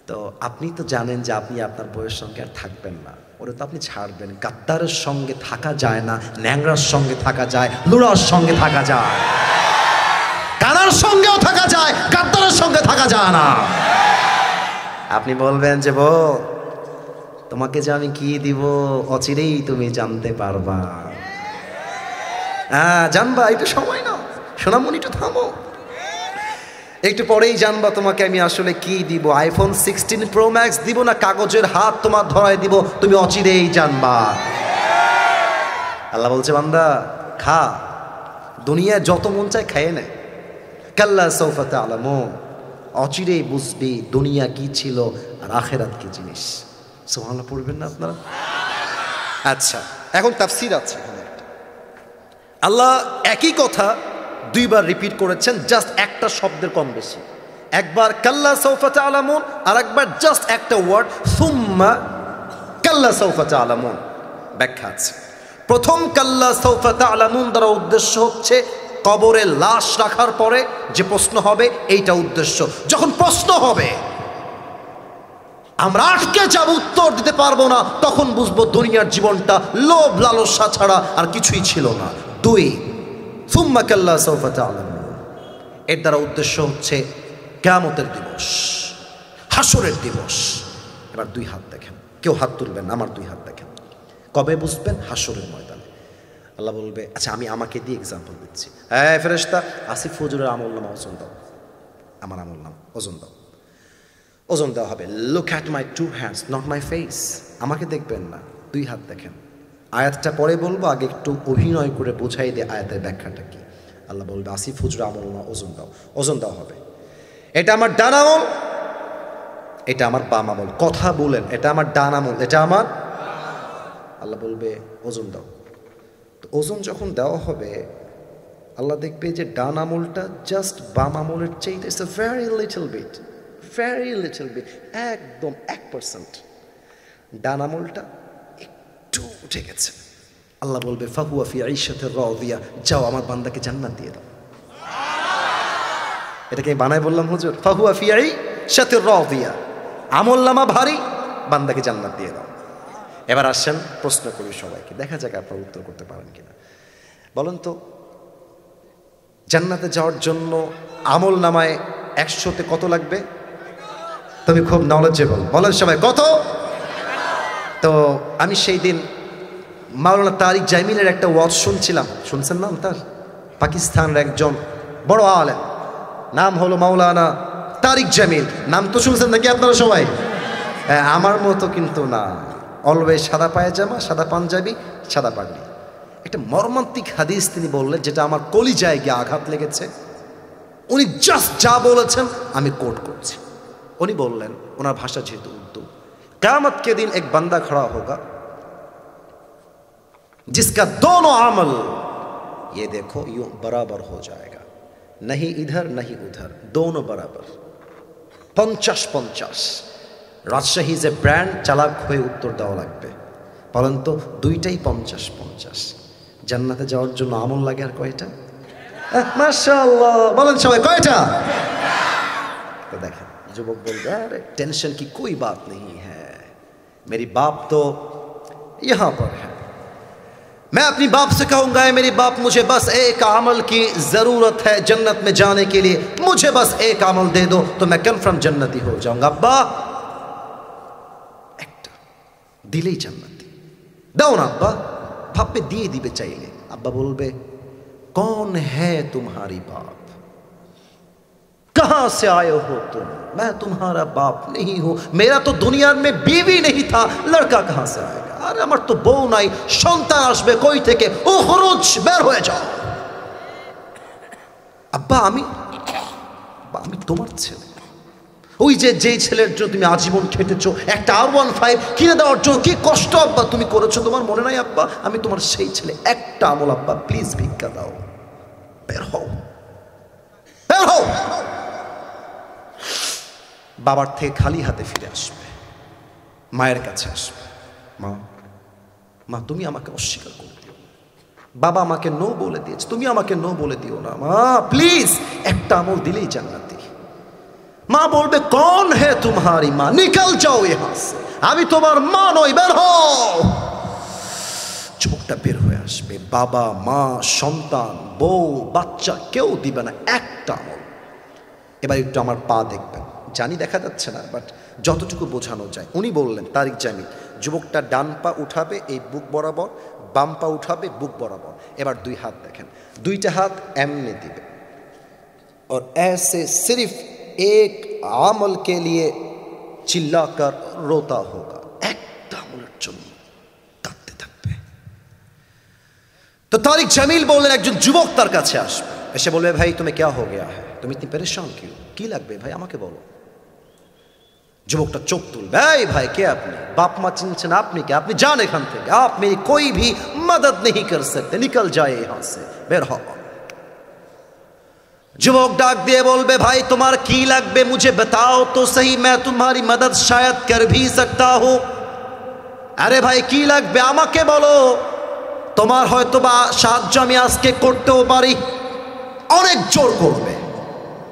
Speaker 1: তো আপনি তো জানেন যে আপনি আপনার বউয়ের সঙ্গে আর থাকবেন না, ওরা তো আপনি ছাড়বেন। গাদ্দারের সঙ্গে থাকা যায় না, ন্যাংরার সঙ্গে থাকা যায়, লুড়ার সঙ্গে থাকা যায়, কানার সঙ্গেও থাকা যায়, গাদ্দারের সঙ্গে থাকা যায় না। আপনি বলবেন যে বউ তোমাকে যে আমি কি দিব অচিরেই তুমি জানতে পারবা। হ্যাঁ জানবা, একটু সময় নাও সোনামণি, একটু থামো, একটু পরেই জানবা তোমাকে আমি আসলে কি দিব। আইফোন 16 প্রো ম্যাক্স দিব না কাগজের হাত তোমার ধরায় দিব, তুমি অচিরেই জানবা। আল্লাহ বলছে বান্দা খা, দুনিয়ায় যত মন চায় খেয়ে নে। কাল্লা সাউফা তা'লামুন, অচিরেই বুঝবি দুনিয়া কি ছিল আর আখেরাত কি জিনিস। সুবহানাল্লাহ পড়বেন না আপনারা? আচ্ছা, এখন তাফসীর আছে। আল্লাহ একই কথা 2 বার রিপিট করেছেন, জাস্ট একটা শব্দের কম বেশি। একবার কাল্লা সাউফা তা'লামুন, আর একবার জাস্ট একটা ওয়ার্ড সুম্মা কাল্লা সাউফা তা'লামুন। ব্যাখ্যা আছে। প্রথম কাল্লা সাউফা তা'লামুন দ্বারা উদ্দেশ্য হচ্ছে কবরে লাশ রাখার পরে যে প্রশ্ন হবে, এইটা উদ্দেশ্য। যখন প্রশ্ন হবে আমরা আটকে যাব, উত্তর দিতে পারবো না, তখন বুঝবো দুনিয়ার জীবনটা লোভ লালসা ছাড়া আর কিছুই ছিল না। 2 সুম্মা কাল্লা সাউফা তা'লামুন, এর দ্বারা উদ্দেশ্য হচ্ছে কিয়ামতের দিবস, হাসরের দিবস। এবার 2 হাত দেখেন, কেউ হাত তুলবেন, আমার 2 হাত দেখেন। কবে বুঝবেন? হাসরের ময়দানে। আল্লাহ বলবে আচ্ছা আমি আমাকে দিয়ে এক্সাম্পল দিচ্ছি, হ্যাঁ ফেরেশতা আসিফ হুজুরের আমল নামা ওজন দাও, আমার আমল নামা ওজন দাও। ওজন দেওয়া হবে। Look at my two hands not my face, আমাকে দেখবেন না, দুই হাত দেখেন। আয়াতটা পরে বলবো, আগে একটু অভিনয় করে বোঝাই দিয়ে আয়াতের ব্যাখ্যাটা কি। আল্লাহ বলবে আসিফ হুজুর আমল নামা ওজন দাও, ওজন দেওয়া হবে। এটা আমার ডান আমল, এটা আমার বাম আমল। কথা বলেন, এটা আমার ডান আমল, এটা আমার। আল্লাহ বলবে ওজন দাও। তো ওজন যখন দেওয়া হবে আল্লাহ দেখবে যে ডান আমলটা জাস্ট বাম আমলের চেয়ে it's a very little bit, একদম 1%। ডান আমলটা একটু উঠে গেছে। আল্লাহ বলবে ফাহুয়া ফি আইশাতির রাদিয়া, যাও আমার বান্দাকে জান্নাত দিয়ে দাও। এটাকে আমি বানায় বললাম হুজুর, ফাহুয়া ফি আইশাতির রাদিয়া, আমল নামা ভারী, বান্দাকে জান্নাত দিয়ে দাও। এবার আসেন প্রশ্ন করি সবাইকে, দেখা যাক আপনারা উত্তর করতে পারেন কিনা। বলেন তো জান্নাতে যাওয়ার জন্য আমল নামায় 100তে কত লাগবে? তুমি খুব নলেজেবল, বলেন সবাই কত? তো আমি সেই দিন মাওলানা তারিক জামিলের একটা ওয়াজ শুনছিলাম, শুনছেন নাম তার? পাকিস্তানের একজন বড় আলেম, নাম হলো মাওলানা তারিক জামিল। নাম তো শুনছেন নাকি আপনারা সবাই? হ্যাঁ, আমার মতো কিন্তু না, অলওয়েজ সাদা পায়জামা, সাদা পাঞ্জাবি, সাদা পাগড়ি। একটা মর্মান্তিক হাদিস তিনি বললেন যেটা আমার কলিজায় গিয়ে আঘাত লেগেছে। উনি জাস্ট যা বলেছেন আমি কোট করছি। উনি বললেন, ওনার ভাষা যেহেতু উর্দু, क़यामत के दिन एक बंदा खड़ा होगा जिसका दोनों अमल ये देखो यूं बराबर हो जाएगा, नहीं इधर नहीं उधर, दोनों बराबर। 50-50। রাজশাহী যে ব্র্যান্ড, চালাক হয়ে উত্তর দেওয়া লাগবে। বলেন তো দুইটাই 50-50। জান্নাতে যাওয়ার জন্য আমল লাগে আর কয়টা? মাশাআল্লাহ, বলেন সবাই কয়টা? তো দেখেন যুবক বলবে আরে टेंशन की कोई बात नहीं है, मेरी बाप तो यहाँ पर है। मैं अपनी बाप से कहूँगा मेरी बाप मुझे बस एक अमल की ज़रूरत है जन्नत में जाने के लिए, मुझे बस एक अमल दे दो तो मैं कन्फर्म जन्नती हो जाऊँगा। अब्बा একটা দিলেই জান্নাতি, দাও না আব্বা, ভাববে দিয়ে দিবে চাইলে। আব্বা বলবে कौन है तुम्हारी बाप, कहां से आए हो तुम? मैं तुम्हारा बाप नहीं हूं, मेरा तो दुनिया में बीवी नहीं था, लड़का कहां से आएगा? अरे আমার তো বউ নাই, সন্তান আসবে কই থেকে? ও খরচ, বের হয়ে যাও। আব্বা আমি তোমার ছেলে, ওই যে যেই ছেলের জন্য তুমি আজীবন খেটেছো, একটা R15 কিনে দেওয়ার জন্য কি কষ্ট আব্বা তুমি করেছো, তোমার মনে নাই আব্বা? আমি তোমার সেই ছেলে, একটা আমল আব্বা প্লিজ ভিক্ষা দাও, বের হও, বের হও। বাবার থেকে খালি হাতে ফিরে আসবে, মায়ের কাছে আসবে, মা তুমি আমাকে অস্বীকার করে দিও, বাবা আমাকে নো বলে দিয়েছে, তুমি আমাকে নো বলে দিও না মা, প্লিজ একটা আমল দিলেই জান্নাতি। মা বলবে কौन है तुम्हारी माँ, निकल जाओ यहाँ से, আমি তোমার মা নই, বের হও। যুবকটা বের হয়ে আসবে, বাবা মা সন্তান বউ বাচ্চা কেউ দিবে না, একটা আমল। এবার একটু আমার পা দেখবেন, জানি দেখা যাচ্ছে না বাট যতটুকু বোঝানো যায়। উনি বললেন তারিক জামিল, যুবকটা ডান পা উঠাবে এই বুক বরাবর, বাম পা উঠাবে বুক বরাবর। এবার দুই হাত দেখেন, দুইটা হাত এমনি দিবে और ऐसे सिर्फ एक আমল के लिए চিল্লাकर रोता होगा, একটা আমলের জন্য কাঁদতে থাকবে। তো তারিক জামিল বললেন একজন যুবক তার কাছে আসবে, এসে বলবে ভাই তুমি क्या हो गया है, তুমি ইতনি পরেশান क्यों, কি লাগবে ভাই আমাকে বলো। যুবকটা চোখ তুলবে, ভাই ভাই কে আপনি, বাপ মা চিনছেন আপনি কে, আপনি যান এখান থেকে, आप मेरी कोई भी मदद नहीं कर सकते, निकल जाए यहाँ से, বের হও। যুবক ডাক দিয়ে বলবে ভাই তোমার কি লাগবে मुझे बताओ तो सही, मैं तुम्हारी मदद शायद कर भी सकता हूं। আরে ভাই কি লাগবে আমাকে বলো, তোমার হয়তো বা সাহায্য আমি আজকে করতেও পারি। অনেক জোর করবে।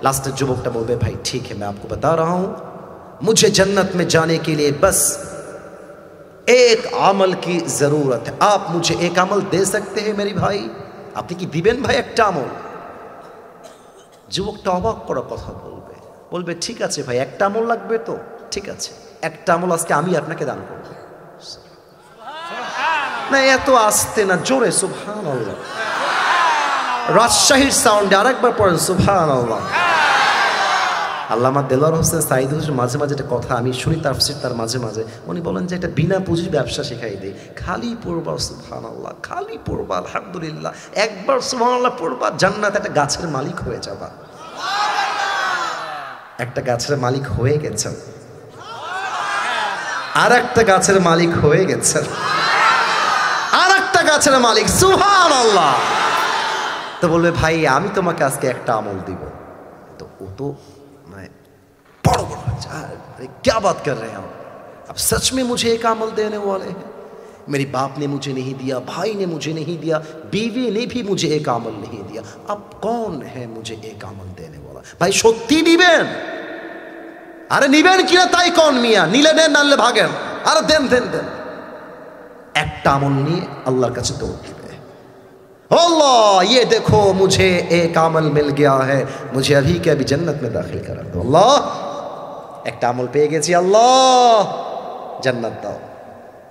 Speaker 1: লাস্টের যুবকটা বলবে ভাই ठीक है मैं आपको बता रहा हूं, मुझे जन्नत में जाने के लिए बस एक अमल की जरूरत है, आप मुझे एक अमल दे सकते हैं मेरी भाई, আপনি কি দিবেন ভাই একটা আমল। যুবকটা অবাক করা কথা বলবে, বলবে ঠিক আছে ভাই একটা আমল লাগবে তো, ঠিক আছে একটা আমল আজকে আমি আপনাকে দান করব। না এত আসতে না, জোরে সুবহানাল্লাহ। রাজশাহীর সাউন্ডে আরেকবার পড়েন সুবহানাল্লাহ। আল্লামা দেলোয়ার হোসেন সাইদ হুজুর মাঝে মাঝে একটা কথা আমি শুনি, তাফসীর তার মাঝে মাঝে উনি বলেন যে এটা বিনা পুঁজির ব্যবসা শেখাই দেয়। খালি পড়বা সুবহানাল্লাহ, খালি পড়বা আলহামদুলিল্লাহ, একবার সুবহানাল্লাহ পড়বা, জান্নাতে একটা গাছের মালিক হয়ে যাবা। একটা গাছের মালিক হয়ে গেছেন, আর একটা গাছের মালিক হয়ে গেছেন, আর একটা গাছের মালিক সুবহানাল্লাহ। তো বলবে ভাই আমি তোমাকে আজকে একটা আমল দিব। তো ও তো बड़ा बड़ा क्या बात कर रहे हैं आप, अब सच में मुझे एक अमल देने वाले हैं। मेरी बाप ने मुझे नहीं दिया, भाई ने मुझे नहीं दिया, बीवी ने भी मुझे एक अमल नहीं दिया, अब कौन है मुझे एक अमल देने वाला? भाई সত্যি নিবেন? আরে নিবেন কিনা তাই কোন মিয়া, নিলে নেন নালে ভাগেন, আরে দেন দেন দেন। একটা আমল নিয়ে আল্লাহর কাছে দৌড় দিবে, अल्लाह ये देखो मुझे एक अमल मिल गया है, मुझे अभी के अभी जन्नत में दाखिल करा दो। अल्लाह एक আমল পেয়ে গেছি, আল্লাহ জান্নাত দাও।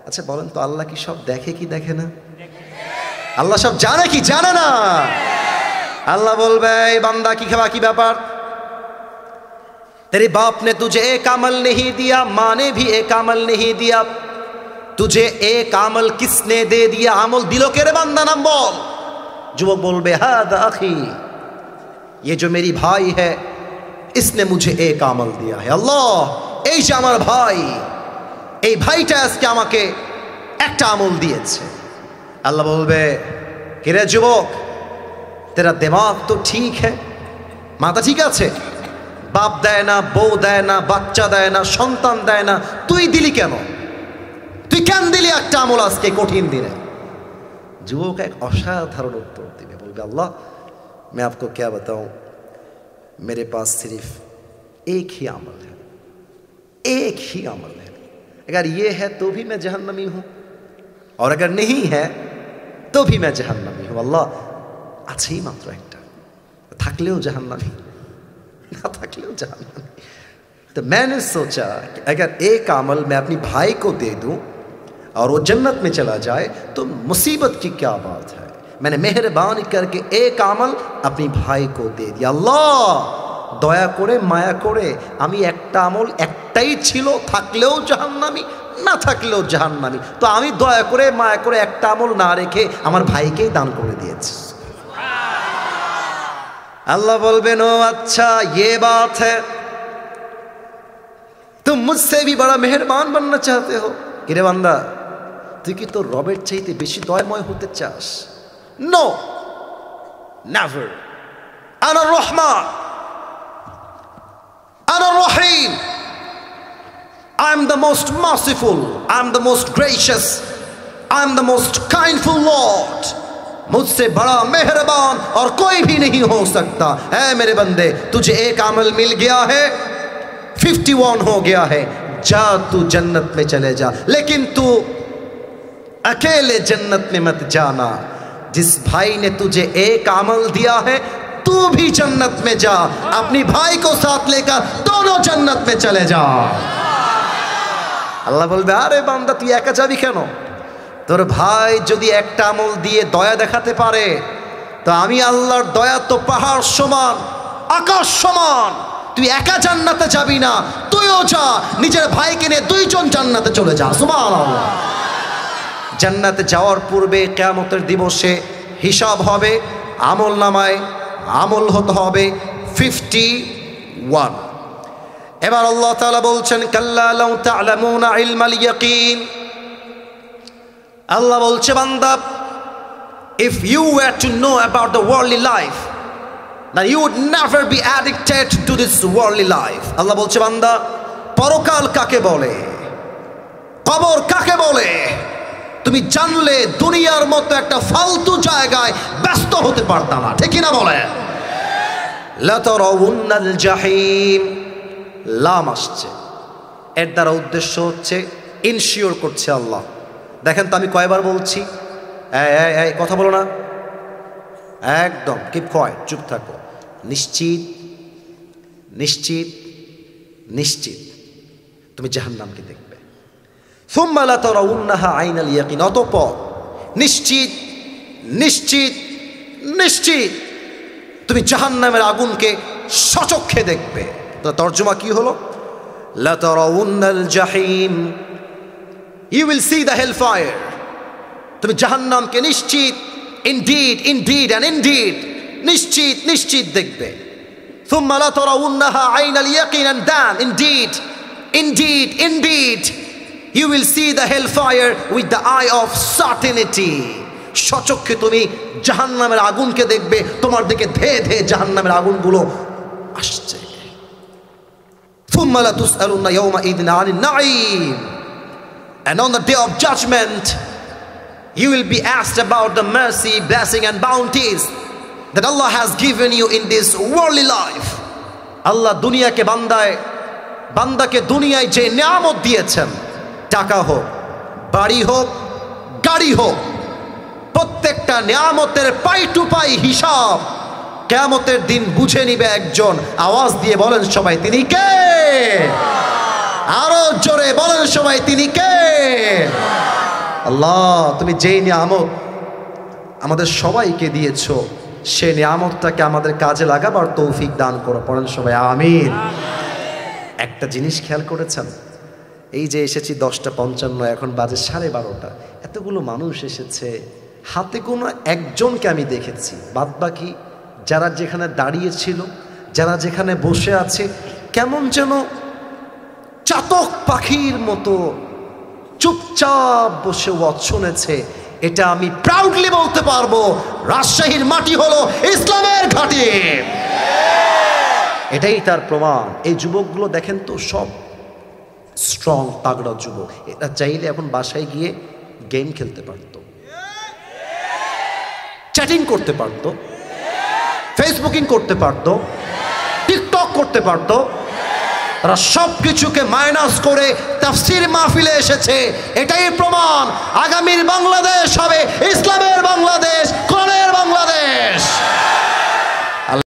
Speaker 1: আচ্ছা বলেন তো আল্লাহ কি সব দেখে কি দেখে না? আল্লাহ সব জানে কি জানে না? আল্লাহ বলবে এই বান্দা কি খাবা, কি ব্যাপার? तेरे बाप ने तुझे एक अमल नहीं दिया, माँ ने भी एक अमल नहीं दिया, तुझे एक अमल किसने दे दिया? अमल दिलो के रे बंदा, नाम बोल। युवक बोलबे हादा अखी, ये जो मेरी भाई है इसने मुझे एक अमल दिया है। अल्लाह এই যে আমার ভাই, এই ভাইটা আজকে আমাকে একটা আমল দিয়েছে। আল্লাহ বলবে কিরে যুবক, तेरा दिमाग तो ठीक है, মাথা ঠিক আছে? বাপ দেয় না, বউ দেয় না, বাচ্চা দেয় না, সন্তান দেয় না, তুই দিলি কেন? তুই কেন দিলি একটা আমল আজকে কঠিন দিনে? যুবক এক অসাধারণ উত্তর দিবে, বলবে আল্লাহ मैं आपको क्या बताऊं, मेरे पास सिर्फ एक ही अमल है, एक ही अमल है, अगर ये है तो भी मैं जहन्नमी हूं, और अगर नहीं है तो भी मैं जहन्नमी हूं। अल्लाह আছে ही মাত্র একটা, থাকলেও জাহান্নামী, ना থাকলেও জাহান্নামী। तो मैंने सोचा कि अगर एक अमल मैं अपनी भाई को दे दूं और वो जन्नत में चला जाए तो मुसीबत की क्या बात है। मैंने मेहरबानी करके एक अमल अपनी भाई को दे दिया। अल्लाह দয়া করে মায়া করে আমি একটা আমল একটাই ছিল, থাকলেও জাহান্নামী না থাকলেও জাহান্নামী, তো আমি দয়া করে মায়া করে একটা আমল না রেখে আমার ভাইকেই দান করে দিয়েছি। अल्लाह बोलबेन ओ अच्छा ये बात है, तुम मुझसे भी बड़ा मेहरबान बनना चाहते हो? किरे बांदा তুই কি তোর রবের চাইতে বেশি দয়াময় হতে চাস? No, never. আনা রহমান, আনা রহিম, I am the most merciful, I am the most gracious, I am the most kindful Lord, मुझसे बड़ा मेहरबान और कोई भी नहीं हो सकता। है मेरे बंदे, तुझे एक अमल मिल गया है, 51 हो गया है, जा तू जन्नत में चले जा, लेकिन तू अकेले जन्नत में मत जाना। जिस भाई ने तुझे एक अमल दिया है तू भी जन्नत में जा, अपनी भाई को साथ लेकर दोनों जन्नत में चले जा। अल्लाह बोलबे আরে বান্দা তুই একা যাবি কেন? তোর ভাই যদি একটা আমল দিয়ে দয়া দেখাতে পারে তো আমি আল্লাহর দয়া তো পাহাড় সমান, আকাশ সমান। তুই একা জান্নাতে যাবি না, তুইও যা, নিজের ভাইকে নিয়ে দুইজন জান্নাতে চলে যা। সুবহানাল্লাহ। জান্নাতে যাওয়ার পূর্বে কিয়ামতের দিবসে হিসাব হবে, আমল নামায় আমল হতে হবে 51। এবার আল্লাহ তাআলা বলছেন কাল্লা লাউ তা'লামুনা ইলমাল ইয়াকিন, আল্লাহ বলছে বান্দা if you were to know about the worldly life then you would never be addicted to this worldly life। আল্লাহ বলছে বান্দা পরকাল কাকে বলে, কবর কাকে বলে তুমি জানলে দুনিয়ার মতো একটা ফালতু জায়গায় ব্যস্ত হতে পারতা না, ঠিক না বলে? লা তারাউন্নাল জাহিম, লাম আসছে, এর দ্বারা উদ্দেশ্য হচ্ছে ইনশিওর করছে আল্লাহ। দেখেন তো আমি কয়বার বলছি, এই কথা বলো না, একদম কিপ কোয়াইট, চুপ থাকো। নিশ্চিত নিশ্চিত নিশ্চিত তুমি জাহান্নামকে দেখবে। সুম্মা লা তারাউন্নাহা আইনাল ইয়াকিন, অতঃপর নিশ্চিত নিশ্চিত নিশ্চিত তুমি জাহান্নামের আগুনকে সচক্ষে দেখবে। তো তর্জমা কি হলো? লা তারাউন্নাল জাহিম, you will see the hell fire. তুমি জাহান্নামকে নিশ্চিত, ইনডিড ইনডিড অ্যান্ড ইনডিড, নিশ্চিত নিশ্চিত দেখবে। সুম্মা লা তারাউন্নাহা আইনাল ইয়াকিন, and then indeed indeed indeed you will see the hell fire with the eye of certainty. সচক্ষে তুমি জাহান্নামের আগুনকে দেখবে, তোমার দিকে ধেয়ে ধেয়ে জাহান্নামের আগুনগুলো আসছে। সুম্মা লা তুসআলুনা ইয়াওমাইযিন আনিন Naim, and on the day of judgment you will be asked about the mercy, blessing and bounties that Allah has given you in this worldly life. আল্লাহ দুনিয়াকে বান্দাকে দুনিয়ায় যে নিয়ামত দিয়েছেন, টাকা হোক, বাড়ি হোক, গাড়ি হোক, প্রত্যেকটা নিয়ামতের পাই টু পাই হিসাব কিয়ামতের দিন বুঝে নিবে একজন। আওয়াজ দিয়ে বলেন সবাই, তিনি কে? আরো জোরে বলেন সবাই, তিনি কে? আল্লাহ, তুমি যেই নিয়ামত আমাদের সবাইকে দিয়েছো, সেই নিয়ামতটাকে আমাদের কাজে লাগাবার তৌফিক দান করো। পড়েন সবাই আমিন। একটা জিনিস খেয়াল করেছেন? এই যে এসেছি 10:55, এখন বাজে 12:30, এতগুলো মানুষ এসেছে, হাতে কোনো একজনকে আমি দেখেছি। বাদ বাকি যারা যেখানে দাঁড়িয়েছিল, যারা যেখানে বসে আছে, কেমন যেন চাতক পাখির মতো চুপচাপ বসে ওয়াজ শুনেছে। এটা আমি প্রাউডলি বলতে পারবো, রাজশাহীর মাটি হলো ইসলামের ঘাঁটি। এটাই তার প্রমাণ। এই যুবকগুলো দেখেন তো, সব স্ট্রং তাগড়া যুবক। এরা চাইলে এখন বাসায় গিয়ে গেম খেলতে পারত, চ্যাটিং করতে পারত, ফেসবুকিং করতে পারত, টিকটক করতে পারত। তারা সব কিছুকে মাইনাস করে তাফসীর মাহফিলে এসেছে। এটাই প্রমাণ আগামীর বাংলাদেশ